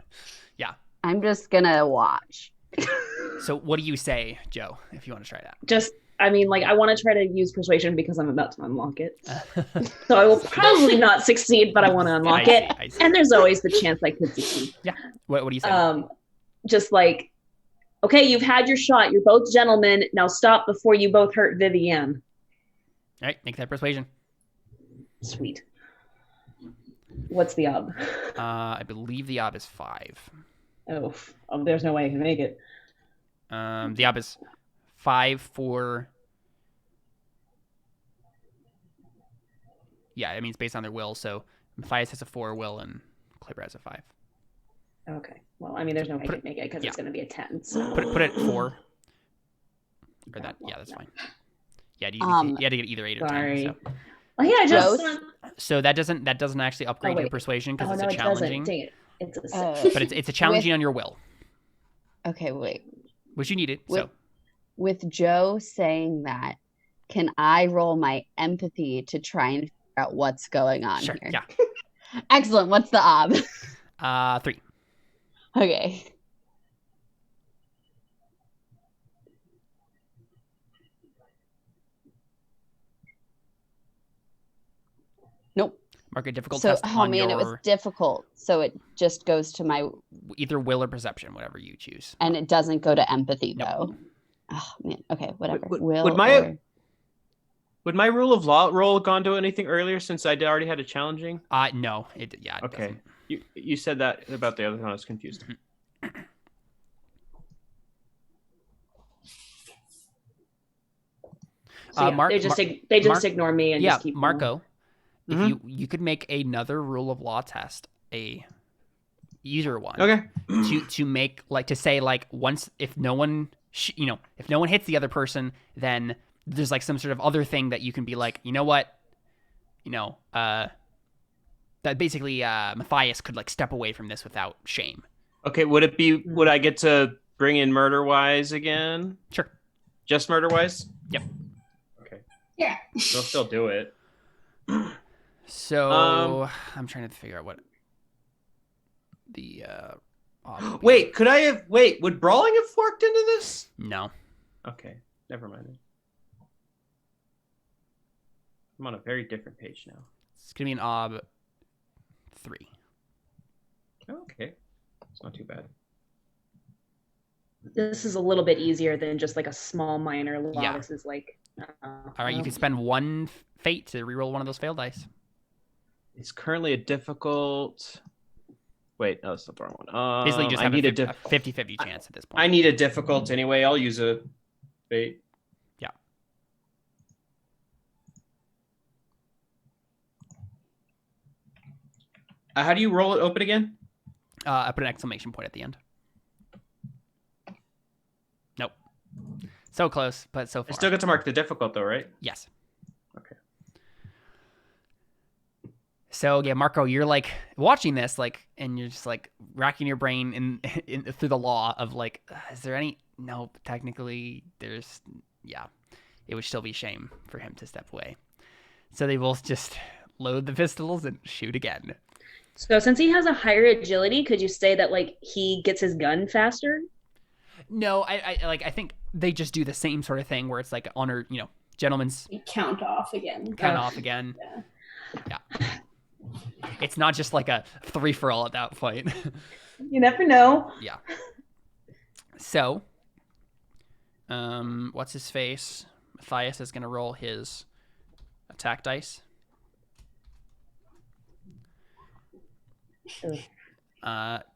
Speaker 1: Yeah.
Speaker 4: I'm just gonna watch.
Speaker 1: So what do you say, Joe, if you want to try that?
Speaker 3: Just, I mean, like I want to try to use persuasion because I'm about to unlock it. So I will probably not succeed, but I want to unlock it.
Speaker 1: I see.
Speaker 3: And there's always the chance I could succeed.
Speaker 1: Yeah. What do you say?
Speaker 3: Just like, okay, you've had your shot. You're both gentlemen. Now stop before you both hurt Viviane.
Speaker 1: All right, make that persuasion.
Speaker 3: Sweet. What's the ob?
Speaker 1: I believe the ob is 5.
Speaker 3: Oh, there's no way I can make it.
Speaker 1: The ob is 5 for. Yeah, I mean it's based on their will. So Mathias has a 4 will and Kleber has a 5.
Speaker 3: Okay. Well, I mean, there's no way I can make it because it's going to be a 10. So.
Speaker 1: Put it at 4. Or that. Yeah, that's fine. Yeah, you had to get either 8 or 10.
Speaker 3: Sorry.
Speaker 1: So.
Speaker 3: Oh yeah, just.
Speaker 1: So that doesn't actually upgrade your persuasion because it's a challenging.
Speaker 3: Dang it. It's a 6.
Speaker 1: But it's a challenging on your will.
Speaker 4: Okay, wait.
Speaker 1: Which you needed.
Speaker 4: With Joe saying that, can I roll my empathy to try and figure out what's going on
Speaker 1: Sure.
Speaker 4: here?
Speaker 1: Yeah.
Speaker 4: Excellent. What's the ob?
Speaker 1: 3.
Speaker 4: Okay. Nope.
Speaker 1: Mark a difficult
Speaker 4: So,
Speaker 1: test
Speaker 4: oh
Speaker 1: on
Speaker 4: man, it was difficult. So it just goes to my
Speaker 1: either will or perception, whatever you choose.
Speaker 4: and it doesn't go to empathy
Speaker 1: Nope.
Speaker 4: though. Oh man. Okay, whatever.
Speaker 2: Would my rule of law roll gone to anything earlier since I already had a challenging?
Speaker 1: No. It
Speaker 2: Okay.
Speaker 1: doesn't.
Speaker 2: You said that about the other one. I was confused.
Speaker 3: So, yeah, they just ignore me and just keep going.
Speaker 1: Marco, if you could make another rule of law test, either one.
Speaker 2: Okay.
Speaker 1: To make to say once if no one if no one hits the other person, then there's like some sort of other thing that you can be like, you know what, that basically Mathias could step away from this without shame.
Speaker 2: Okay. Would I get to bring in murder wise again?
Speaker 1: Sure.
Speaker 2: Just murder wise?
Speaker 1: Yep.
Speaker 2: Okay.
Speaker 5: Yeah.
Speaker 2: They'll still do it.
Speaker 1: So I'm trying to figure out what the
Speaker 2: wait, would brawling have forked into this?
Speaker 1: No.
Speaker 2: Okay, never mind. I'm on a very different page now.
Speaker 1: It's gonna be an ob 3.
Speaker 2: Okay, it's not too bad.
Speaker 3: This is a little bit easier than just like a small minor law.
Speaker 1: Yeah.
Speaker 3: This is like.
Speaker 1: All right, you can spend 1 fate to reroll one of those failed dice.
Speaker 2: It's currently a difficult. Wait, no, that's the wrong one.
Speaker 1: Basically, you just
Speaker 2: I
Speaker 1: have
Speaker 2: need
Speaker 1: a 50-50 chance at this point.
Speaker 2: I need a difficult anyway. I'll use a fate.
Speaker 1: Yeah.
Speaker 2: How do you roll it open again?
Speaker 1: I put an exclamation point at the end. Nope. So close, but so
Speaker 2: I
Speaker 1: far.
Speaker 2: still get to mark the difficult though, right?
Speaker 1: Yes.
Speaker 2: Okay.
Speaker 1: So yeah, Marco, you're like watching this, like, and you're just like racking your brain in through the law of like, is there any? No, technically, there's. Yeah, it would still be shame for him to step away. So they both just load the pistols and shoot again.
Speaker 3: So since he has a higher agility, could you say that like he gets his gun faster?
Speaker 1: No, I think they just do the same sort of thing where it's like honor, gentlemen's
Speaker 5: We count off again.
Speaker 1: count off again. Yeah. It's not just like a 3-for-all at that point.
Speaker 3: You never know.
Speaker 1: Yeah. So, what's his face? Mathias is going to roll his attack dice.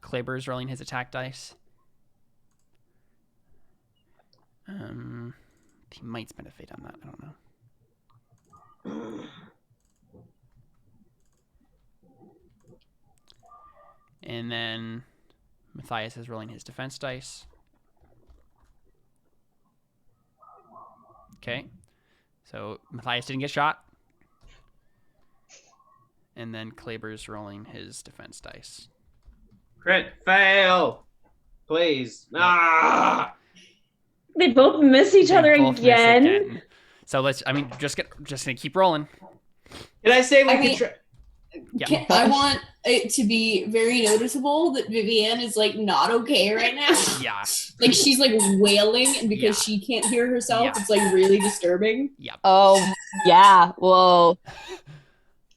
Speaker 1: Kleber's rolling his attack dice. He might spend a fate on that. I don't know. And then Mathias is rolling his defense dice. Okay. So Mathias didn't get shot. And then Kleber's rolling his defense dice.
Speaker 2: Crit fail, please. Ah!
Speaker 3: They both miss each other
Speaker 1: They both miss
Speaker 3: again.
Speaker 1: So just gonna keep rolling.
Speaker 2: Can I say we
Speaker 5: I
Speaker 2: can
Speaker 5: mean-
Speaker 2: try?
Speaker 1: Yeah.
Speaker 5: I want it to be very noticeable that Viviane is like not okay right now.
Speaker 1: Yeah.
Speaker 5: Like she's like wailing because
Speaker 1: Yeah.
Speaker 5: she can't hear herself.
Speaker 1: Yeah.
Speaker 5: It's like really disturbing.
Speaker 4: Oh, yeah. Whoa.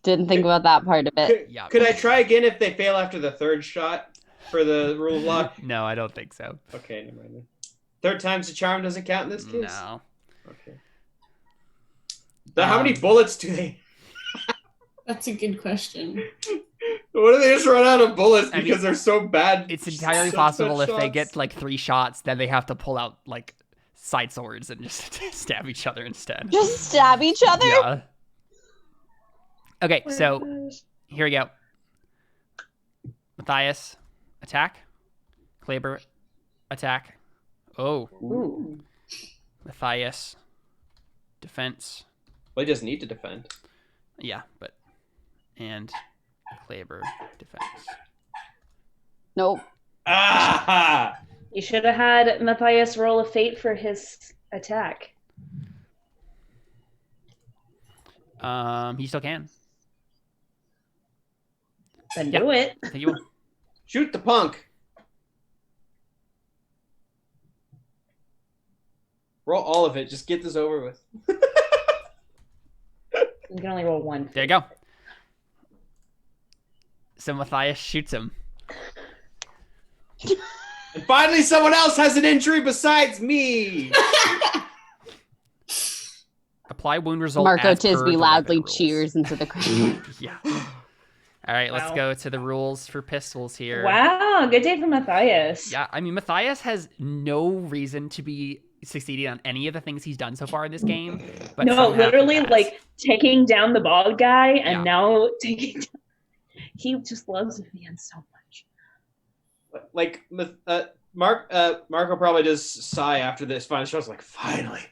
Speaker 4: Didn't think about that part of it.
Speaker 1: Yeah.
Speaker 2: Could I try again if they fail after the third shot for the rule of law?
Speaker 1: No, I don't think so.
Speaker 2: Okay, never mind. Third time's the charm doesn't count in this case?
Speaker 1: No.
Speaker 2: Okay. But how many bullets do they?
Speaker 5: That's a good question.
Speaker 2: What if they just run out of bullets
Speaker 1: I mean,
Speaker 2: because they're so bad?
Speaker 1: It's entirely
Speaker 2: such
Speaker 1: possible
Speaker 2: bad
Speaker 1: if they
Speaker 2: shots?
Speaker 1: get like 3 shots, then they have to pull out like side swords and just stab each other instead.
Speaker 4: Just stab each other?
Speaker 1: Yeah. Okay, so here we go. Mathias, attack. Kleber, attack. Oh,
Speaker 3: Ooh.
Speaker 1: Mathias, defense.
Speaker 2: Well, he doesn't need to defend.
Speaker 1: Yeah, but and Kleber, defense.
Speaker 4: Nope.
Speaker 2: Ah!
Speaker 3: You should have had Mathias roll a fate for his attack.
Speaker 1: He still can.
Speaker 3: Then
Speaker 1: Yeah.
Speaker 3: do it.
Speaker 1: I think you will.
Speaker 2: Shoot the punk. Roll all of it. Just get this over with.
Speaker 3: You can only roll one.
Speaker 1: There you go. So Mathias shoots him.
Speaker 2: And finally, someone else has an injury besides me.
Speaker 1: Apply wound result.
Speaker 4: Marco
Speaker 1: as per
Speaker 4: Tisby
Speaker 1: the
Speaker 4: loudly
Speaker 1: weapon rules.
Speaker 4: cheers into the crowd.
Speaker 1: Yeah. All right, let's
Speaker 3: Wow.
Speaker 1: go to the rules for pistols here.
Speaker 3: Wow, good day for Mathias.
Speaker 1: Yeah, I mean, Mathias has no reason to be succeeding on any of the things he's done so far in this game. But
Speaker 3: No,
Speaker 1: somehow he
Speaker 3: literally,
Speaker 1: has.
Speaker 3: like taking down the bald guy, and
Speaker 1: Yeah.
Speaker 3: now taking. He just loves Viviane so much.
Speaker 2: Like, Marco probably does sigh after this final shot's like, finally.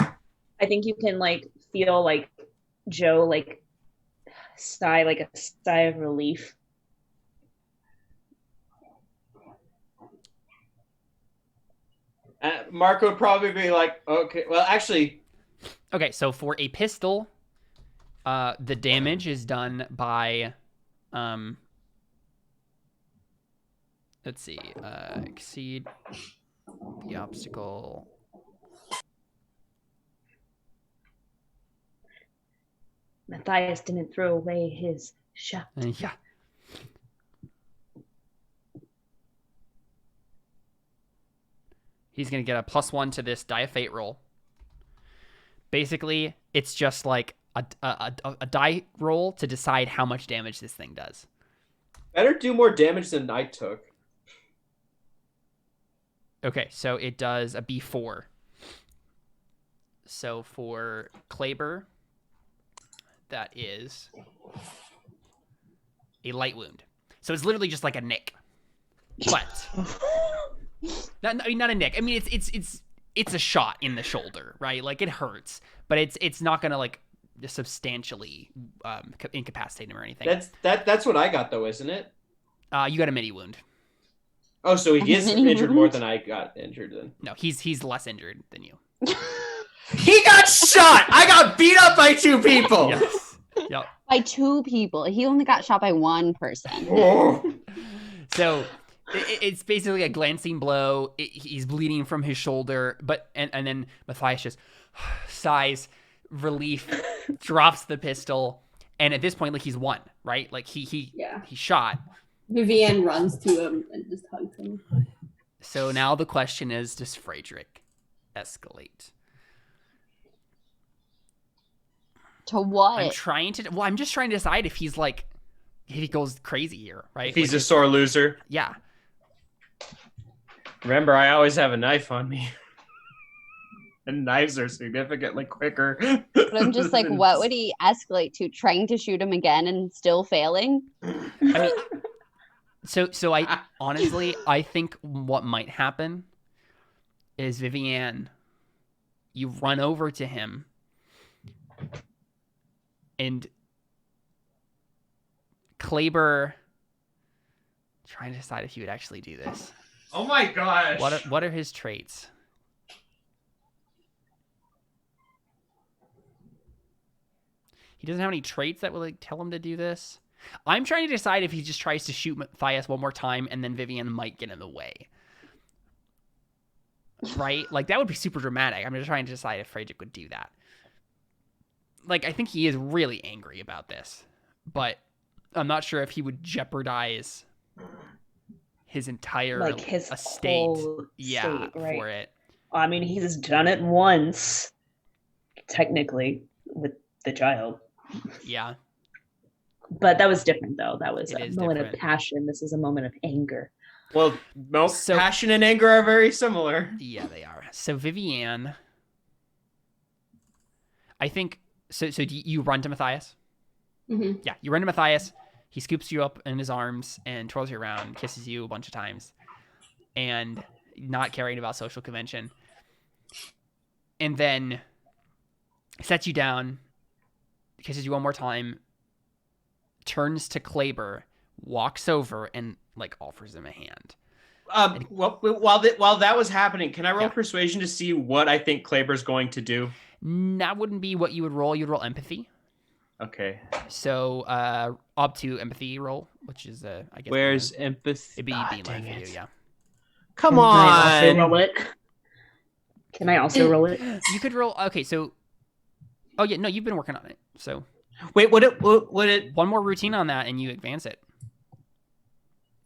Speaker 3: I think you can like feel like Joe like sigh, like a sigh of relief.
Speaker 2: Marco would probably be like, okay, well, actually,
Speaker 1: Okay, so for a pistol, the damage is done by, let's see, exceed the obstacle.
Speaker 3: Mathias didn't throw away his shot.
Speaker 1: Yeah. He's going to get a +1 to this die of fate roll. Basically, it's just like a die roll to decide how much damage this thing does.
Speaker 2: Better do more damage than I took.
Speaker 1: Okay, so it does a B4. So for Kleber, that is a light wound. So it's literally just like a nick. But not a nick. I mean, it's a shot in the shoulder, right? Like it hurts, but it's not gonna like substantially incapacitate him or anything.
Speaker 2: That's what I got though, isn't it?
Speaker 1: You got a mini wound.
Speaker 2: Oh, so he is injured more than I got injured then.
Speaker 1: No, he's less injured than you.
Speaker 2: He got shot! I got beat up by 2 people!
Speaker 1: Yes. Yep.
Speaker 4: By 2 people. He only got shot by 1 person.
Speaker 1: So it's basically a glancing blow. He's bleeding from his shoulder, and then Mathias just sighs, relief, drops the pistol, and at this point, like he's won, right? Like he shot.
Speaker 5: Viviane runs to him and just hugs him.
Speaker 1: So now the question is, does Frederic escalate?
Speaker 4: To what?
Speaker 1: I'm just trying to decide if he's like, if he goes crazy here, right?
Speaker 2: If he's
Speaker 1: like
Speaker 2: a sore loser.
Speaker 1: Yeah.
Speaker 2: Remember, I always have a knife on me. And knives are significantly quicker.
Speaker 4: But I'm just like, what would he escalate to? Trying to shoot him again and still failing?
Speaker 1: I mean, so I honestly, I think what might happen is Viviane, you run over to him and Kleber, trying to decide if he would actually do this.
Speaker 2: Oh my gosh.
Speaker 1: What are his traits? He doesn't have any traits that would like tell him to do this. I'm trying to decide if he just tries to shoot Mathias one more time and then Viviane might get in the way. Right? Like that would be super dramatic. I'm just trying to decide if Frederic would do that. Like I think he is really angry about this, but I'm not sure if he would jeopardize his entire
Speaker 3: Like his
Speaker 1: estate.
Speaker 3: whole
Speaker 1: Yeah,
Speaker 3: state, right?
Speaker 1: for it.
Speaker 3: I mean, he's done it once, technically, with the child.
Speaker 1: Yeah.
Speaker 3: But that was different, though. That was
Speaker 1: It
Speaker 3: a
Speaker 1: is
Speaker 3: moment
Speaker 1: different.
Speaker 3: of passion. This is a moment of anger.
Speaker 2: Well,
Speaker 1: So-
Speaker 2: passion and anger are very similar.
Speaker 1: Yeah, they are. So Viviane, I think. So do you run to Mathias?
Speaker 5: Mm-hmm.
Speaker 1: Yeah, you run to Mathias. He scoops you up in his arms and twirls you around, kisses you a bunch of times, and not caring about social convention. And then sets you down, kisses you one more time, turns to Kleber, walks over, and like offers him a hand.
Speaker 2: While that was happening, can I roll
Speaker 1: Yeah.
Speaker 2: persuasion to see what I think Kleber's going to do?
Speaker 1: That wouldn't be what you would roll. You'd roll empathy.
Speaker 2: Okay.
Speaker 1: So up to empathy roll, which is I guess
Speaker 2: Where's empathy?
Speaker 1: it'd be
Speaker 2: Ah,
Speaker 1: being
Speaker 2: dang
Speaker 1: for you,
Speaker 2: it.
Speaker 1: yeah.
Speaker 2: Come
Speaker 3: Can I also
Speaker 2: on.
Speaker 3: roll it? Can I also roll it?
Speaker 1: You could roll. Okay, so oh yeah, no, you've been working on it. So
Speaker 2: Wait, would it?
Speaker 1: one more routine on that, and you advance it.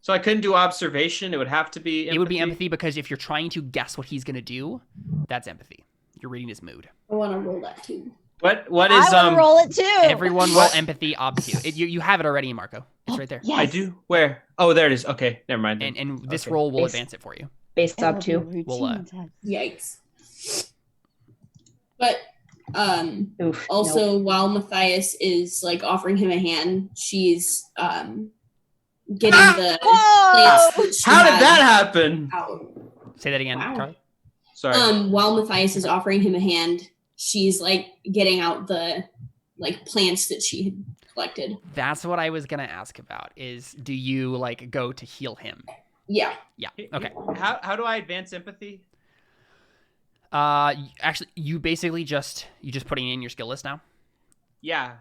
Speaker 2: So I couldn't do observation. It would have to be. Empathy?
Speaker 1: It would be empathy because if you're trying to guess what he's gonna do, that's empathy. You're reading his mood.
Speaker 5: I want to roll that too.
Speaker 2: What
Speaker 4: I
Speaker 2: is
Speaker 4: want to roll it too.
Speaker 1: Everyone roll empathy up to. You have it already, Marco. It's right there.
Speaker 4: Yes.
Speaker 2: I do. Where? Oh, there it is. Okay, never mind. then.
Speaker 1: And this
Speaker 2: Okay.
Speaker 1: roll will
Speaker 3: Base-
Speaker 1: advance it for you.
Speaker 3: Based up to.
Speaker 1: We'll,
Speaker 5: Yikes. But
Speaker 3: Oof,
Speaker 5: also,
Speaker 3: nope.
Speaker 5: while Mathias is like offering him a hand, she's getting the plants that she
Speaker 2: How did
Speaker 5: had
Speaker 2: that happen?
Speaker 5: out.
Speaker 1: Say that again,
Speaker 5: Wow.
Speaker 1: Carly.
Speaker 2: Sorry.
Speaker 5: While Mathias is offering him a hand, she's like getting out the like plants that she had collected.
Speaker 1: That's what I was gonna ask about. Is do you like go to heal him?
Speaker 5: Yeah.
Speaker 1: Yeah. Okay.
Speaker 2: How do I advance empathy?
Speaker 1: Actually, you basically just putting in your skill list now.
Speaker 2: Yeah.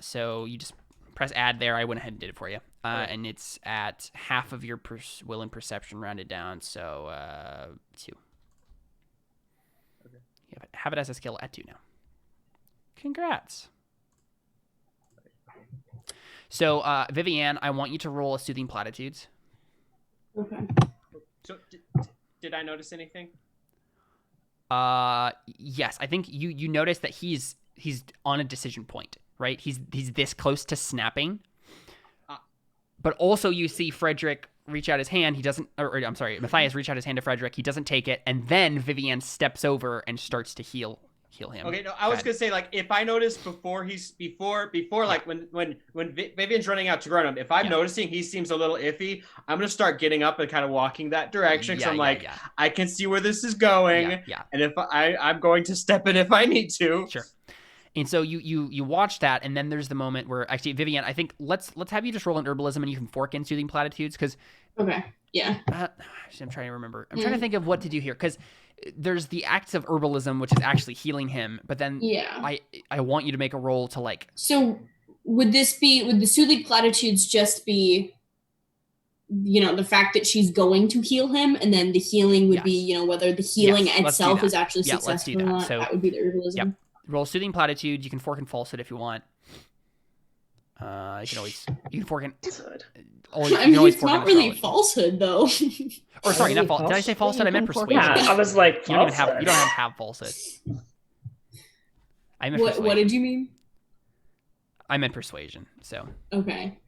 Speaker 1: So you just press add there. I went ahead and did it for you.
Speaker 2: Okay.
Speaker 1: And it's at half of your will and perception rounded down. So 2.
Speaker 2: Okay.
Speaker 1: Have it as a skill at 2 now. Congrats. So Viviane, I want you to roll a soothing platitudes.
Speaker 5: Okay.
Speaker 2: So did I notice anything?
Speaker 1: Yes, I think you notice that he's on a decision point, right? He's this close to snapping. But also you see Frederic reach out his hand. He doesn't, or I'm sorry, Mathias reach out his hand to Frederic. He doesn't take it, and then Viviane steps over and starts to heal him.
Speaker 2: Okay, no, I was gonna say, like, if I notice before like when Vivian's running out to run him, if I'm noticing he seems a little iffy, I'm gonna start getting up and kind of walking that direction. Because I'm like, I can see where this is going, and if I'm going to step in if I need to.
Speaker 1: Sure. And so you watch that, and then there's the moment where actually Viviane, I think let's have you just roll an herbalism, and you can fork in soothing platitudes because.
Speaker 5: Okay. Yeah.
Speaker 1: I'm trying to remember. I'm trying to think of what to do here because there's the acts of herbalism, which is actually healing him. But then I want you to make a roll to like.
Speaker 5: So would the soothing platitudes just be, the fact that she's going to heal him, and then the healing would be, whether the healing itself is actually successful
Speaker 1: let's do that.
Speaker 5: or not?
Speaker 1: So,
Speaker 5: that would be the herbalism.
Speaker 1: Yep. Roll soothing platitude. You can fork and falsehood if you want. You can fork in.
Speaker 5: It's not really falsehood though.
Speaker 1: Or sorry, not falsehood. Did I say falsehood? I meant persuasion.
Speaker 3: Yeah, I was like,
Speaker 1: you don't have falsehood. I meant
Speaker 5: what did you mean?
Speaker 1: I meant persuasion. So
Speaker 5: okay.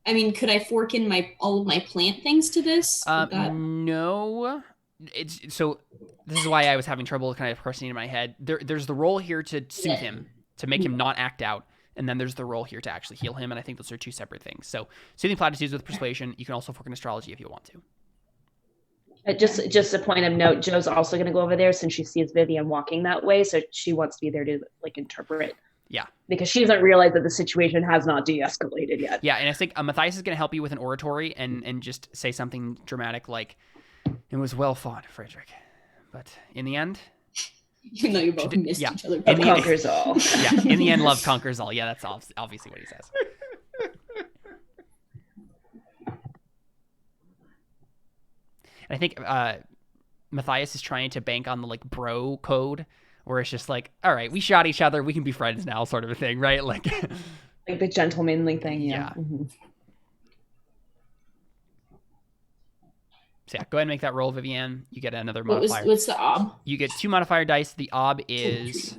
Speaker 5: I mean, could I fork in all of my plant things to this?
Speaker 1: No. So this is why I was having trouble kind of parsing in my head. There's the role here to soothe him, to make him not act out. And then there's the role here to actually heal him, and I think those are two separate things. So, soothing platitudes with persuasion. You can also fork in astrology if you want to.
Speaker 3: Just a point of note, Joe's also going to go over there since she sees Viviane walking that way, so she wants to be there to like interpret.
Speaker 1: Yeah.
Speaker 3: Because she doesn't realize that the situation has not de-escalated yet.
Speaker 1: Yeah, and I think Mathias is going to help you with an oratory and just say something dramatic like, "It was well fought, Frederic, but in the end."
Speaker 5: Even though you both missed each other.
Speaker 3: Love conquers all.
Speaker 1: Yeah, in the end, love conquers all. Yeah, that's obviously what he says. And I think Mathias is trying to bank on the like bro code, where it's just like, all right, we shot each other, we can be friends now, sort of a thing, right? Like
Speaker 3: the gentlemanly thing. Yeah.
Speaker 1: Mm-hmm. So yeah, go ahead and make that roll, Viviane. You get another modifier.
Speaker 5: What's the ob?
Speaker 1: You get 2 modifier dice. The ob is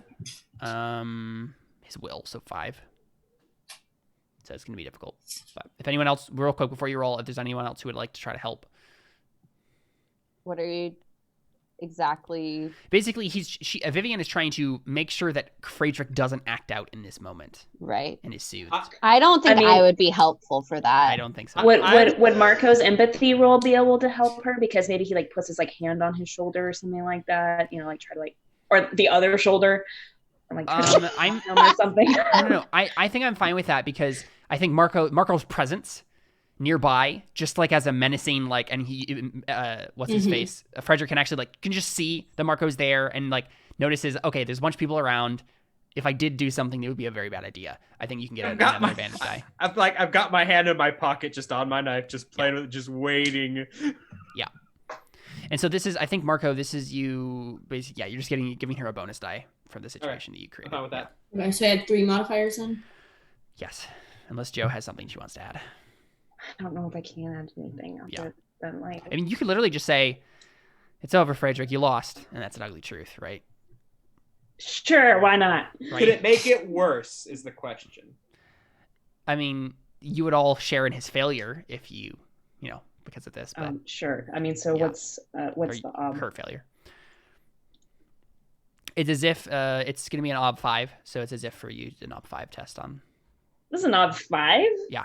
Speaker 1: his will, so 5. So it's going to be difficult. But if anyone else, real quick before you roll, if there's anyone else who would like to try to help.
Speaker 4: What are you exactly?
Speaker 1: Basically, Viviane is trying to make sure that Frederic doesn't act out in this moment.
Speaker 4: Right.
Speaker 1: And is soothed.
Speaker 4: I don't think I would be helpful for that.
Speaker 1: I don't think so.
Speaker 3: Would Marco's empathy roll be able to help her? Because maybe he like puts his like hand on his shoulder or something like that. Like try to like, or the other shoulder. And, like
Speaker 1: I'm
Speaker 3: or something.
Speaker 1: No. I think I'm fine with that because I think Marco's presence nearby, just like as a menacing, like, and he, what's his face? Frederic can actually like, can just see that Marco's there and like notices, okay, there's a bunch of people around. If I did do something, it would be a very bad idea. I think you can get another advantage die.
Speaker 2: I've got my hand in my pocket, just on my knife, just playing with it, just waiting.
Speaker 1: Yeah. And so this is, I think, Marco, this is you, basically, you're just giving her a bonus die for the situation that you created.
Speaker 2: I'm fine with that.
Speaker 5: Okay, so I had 3 modifiers then?
Speaker 1: Yes. Unless Joe has something she wants to add.
Speaker 3: I don't know if I can add anything other than like.
Speaker 1: I mean, you could literally just say, "It's over, Frederic. You lost," and that's an ugly truth, right?
Speaker 3: Sure, why not?
Speaker 1: Right?
Speaker 2: Could it make it worse? Is the question.
Speaker 1: I mean, you would all share in his failure if you because of this. But
Speaker 3: sure. I mean, so what's the
Speaker 1: her failure? It's as if it's going to be an ob 5, so it's as if for you an ob 5 test on.
Speaker 3: This is an ob 5.
Speaker 1: Yeah.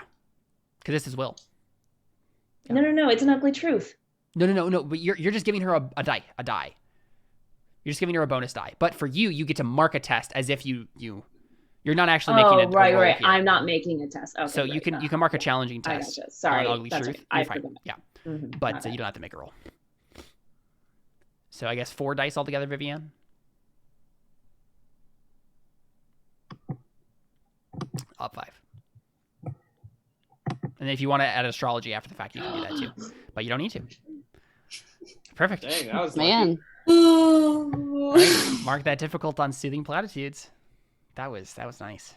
Speaker 1: Because this is will.
Speaker 3: Yeah. No, it's an ugly truth.
Speaker 1: No. But you're just giving her a die. You're just giving her a bonus die. But for you get to mark a test as if you're not actually making it.
Speaker 3: Right. I'm not making a test. Okay,
Speaker 1: so you can mark a challenging test.
Speaker 3: I gotcha. Sorry,
Speaker 1: on ugly truth.
Speaker 3: Right.
Speaker 1: You're fine. Yeah. Mm-hmm. But you don't have to make a roll. So I guess 4 dice altogether, Viviane. Up 5. And if you want to add astrology after the fact, you can do that too. But you don't need to. Perfect.
Speaker 2: Dang, that was
Speaker 4: Man.
Speaker 1: Right, mark that difficult on soothing platitudes. That was nice.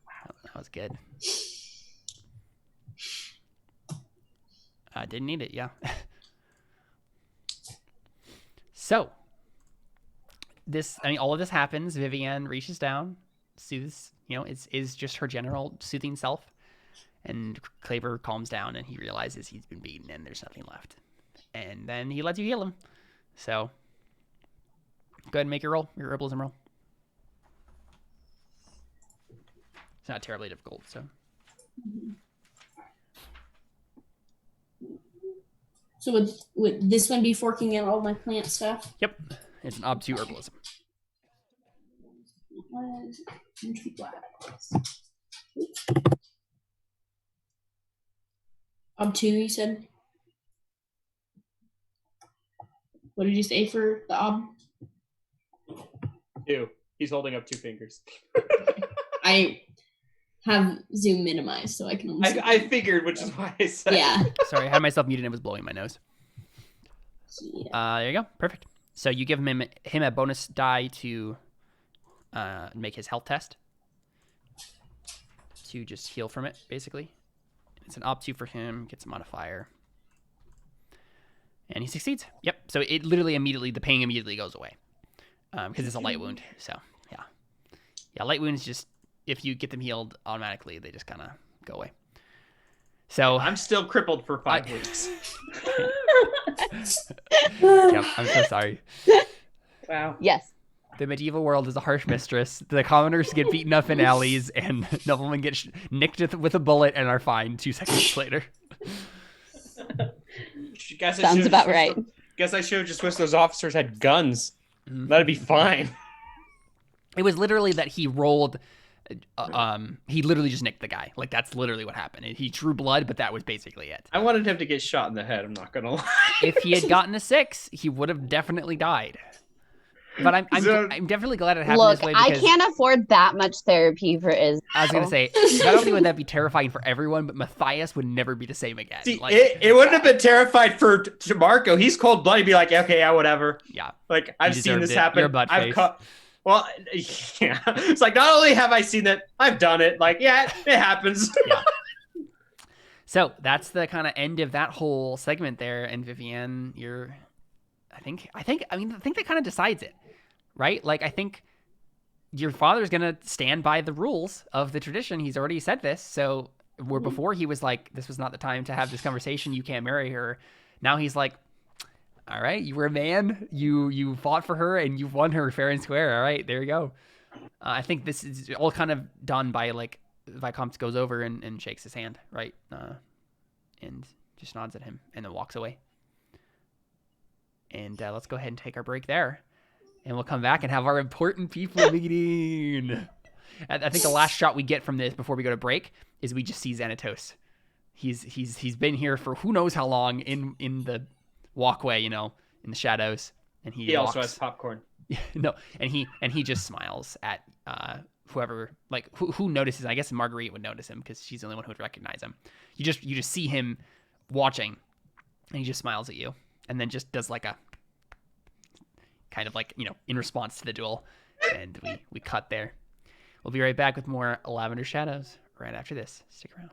Speaker 1: Wow, that was good. I didn't need it, yeah. So, all of this happens. Viviane reaches down, soothes, is just her general soothing self. And Kleber calms down and he realizes he's been beaten and there's nothing left. And then he lets you heal him. So go ahead and make your roll, your herbalism roll. It's not terribly difficult, so.
Speaker 5: So would this one be forking in all my plant stuff?
Speaker 1: Yep. It's an obtuse herbalism.
Speaker 5: Obtuse, you said? What did you say for the ob?
Speaker 2: 2. He's holding up 2 fingers.
Speaker 5: I have Zoom minimized, so I can only see.
Speaker 2: I figured, which is why I said.
Speaker 5: Yeah.
Speaker 1: Sorry, I had myself muted and it was blowing my nose.
Speaker 5: Yeah.
Speaker 1: There you go. Perfect. So you give him a bonus die to make his health test. To just heal from it, basically. It's an obtuse for him. Gets a modifier. And he succeeds. Yep. So it literally immediately, the pain immediately goes away. Because it's a light wound. So, yeah. Yeah, light wounds just, if you get them healed automatically, they just kind of go away. So
Speaker 2: I'm still crippled for 5 weeks.
Speaker 1: Yep, I'm so sorry.
Speaker 3: Wow.
Speaker 4: Yes.
Speaker 1: The medieval world is a harsh mistress. The commoners get beaten up in alleys, and noblemen get nicked with a bullet and are fine 2 seconds later.
Speaker 4: Sounds about right.
Speaker 2: Guess I should have just wished those officers had guns. That'd be fine.
Speaker 1: It was literally that he rolled. He literally just nicked the guy. Like, that's literally what happened. He drew blood, but that was basically it.
Speaker 2: I wanted him to get shot in the head. I'm not gonna lie.
Speaker 1: If he had gotten a 6, he would have definitely died. But I'm definitely glad it happened
Speaker 4: Look,
Speaker 1: this way.
Speaker 4: I
Speaker 1: Because
Speaker 4: can't afford that much therapy for Isabel.
Speaker 1: I was gonna say, not only would that be terrifying for everyone, but Mathias would never be the same again.
Speaker 2: See,
Speaker 1: Like,
Speaker 2: it wouldn't have been terrified for Marco. He's cold blooded. Be like, okay, yeah, whatever.
Speaker 1: yeah.
Speaker 2: Like, I've seen
Speaker 1: deserved
Speaker 2: this
Speaker 1: it.
Speaker 2: happen.
Speaker 1: You're a butt face.
Speaker 2: Well, yeah. It's like, not only have I seen it, I've done it. Like, yeah, it happens.
Speaker 1: Yeah. So that's the kind of end of that whole segment there. And Viviane, I think that kind of decides it, right? Like, I think your father's going to stand by the rules of the tradition. He's already said this. So where before he was like, this was not the time to have this conversation. You can't marry her. Now he's like, all right, you were a man. You fought for her and you won her fair and square. All right, there you go. I think this is all kind of done by, like, Vicomte goes over and shakes his hand, right? And just nods at him and then walks away. And let's go ahead and take our break there. And we'll come back and have our important people meeting. I think the last shot we get from this before we go to break is we just see Xanatos. He's been here for who knows how long in the walkway, in the shadows. And he
Speaker 2: also has popcorn.
Speaker 1: No, and he just smiles at whoever, like, who notices. I guess Marguerite would notice him because she's the only one who would recognize him. You just see him watching, and he just smiles at you, and then just does like a kind of like, in response to the duel, and we cut there. We'll be right back with more Lavender Shadows right after this. Stick around.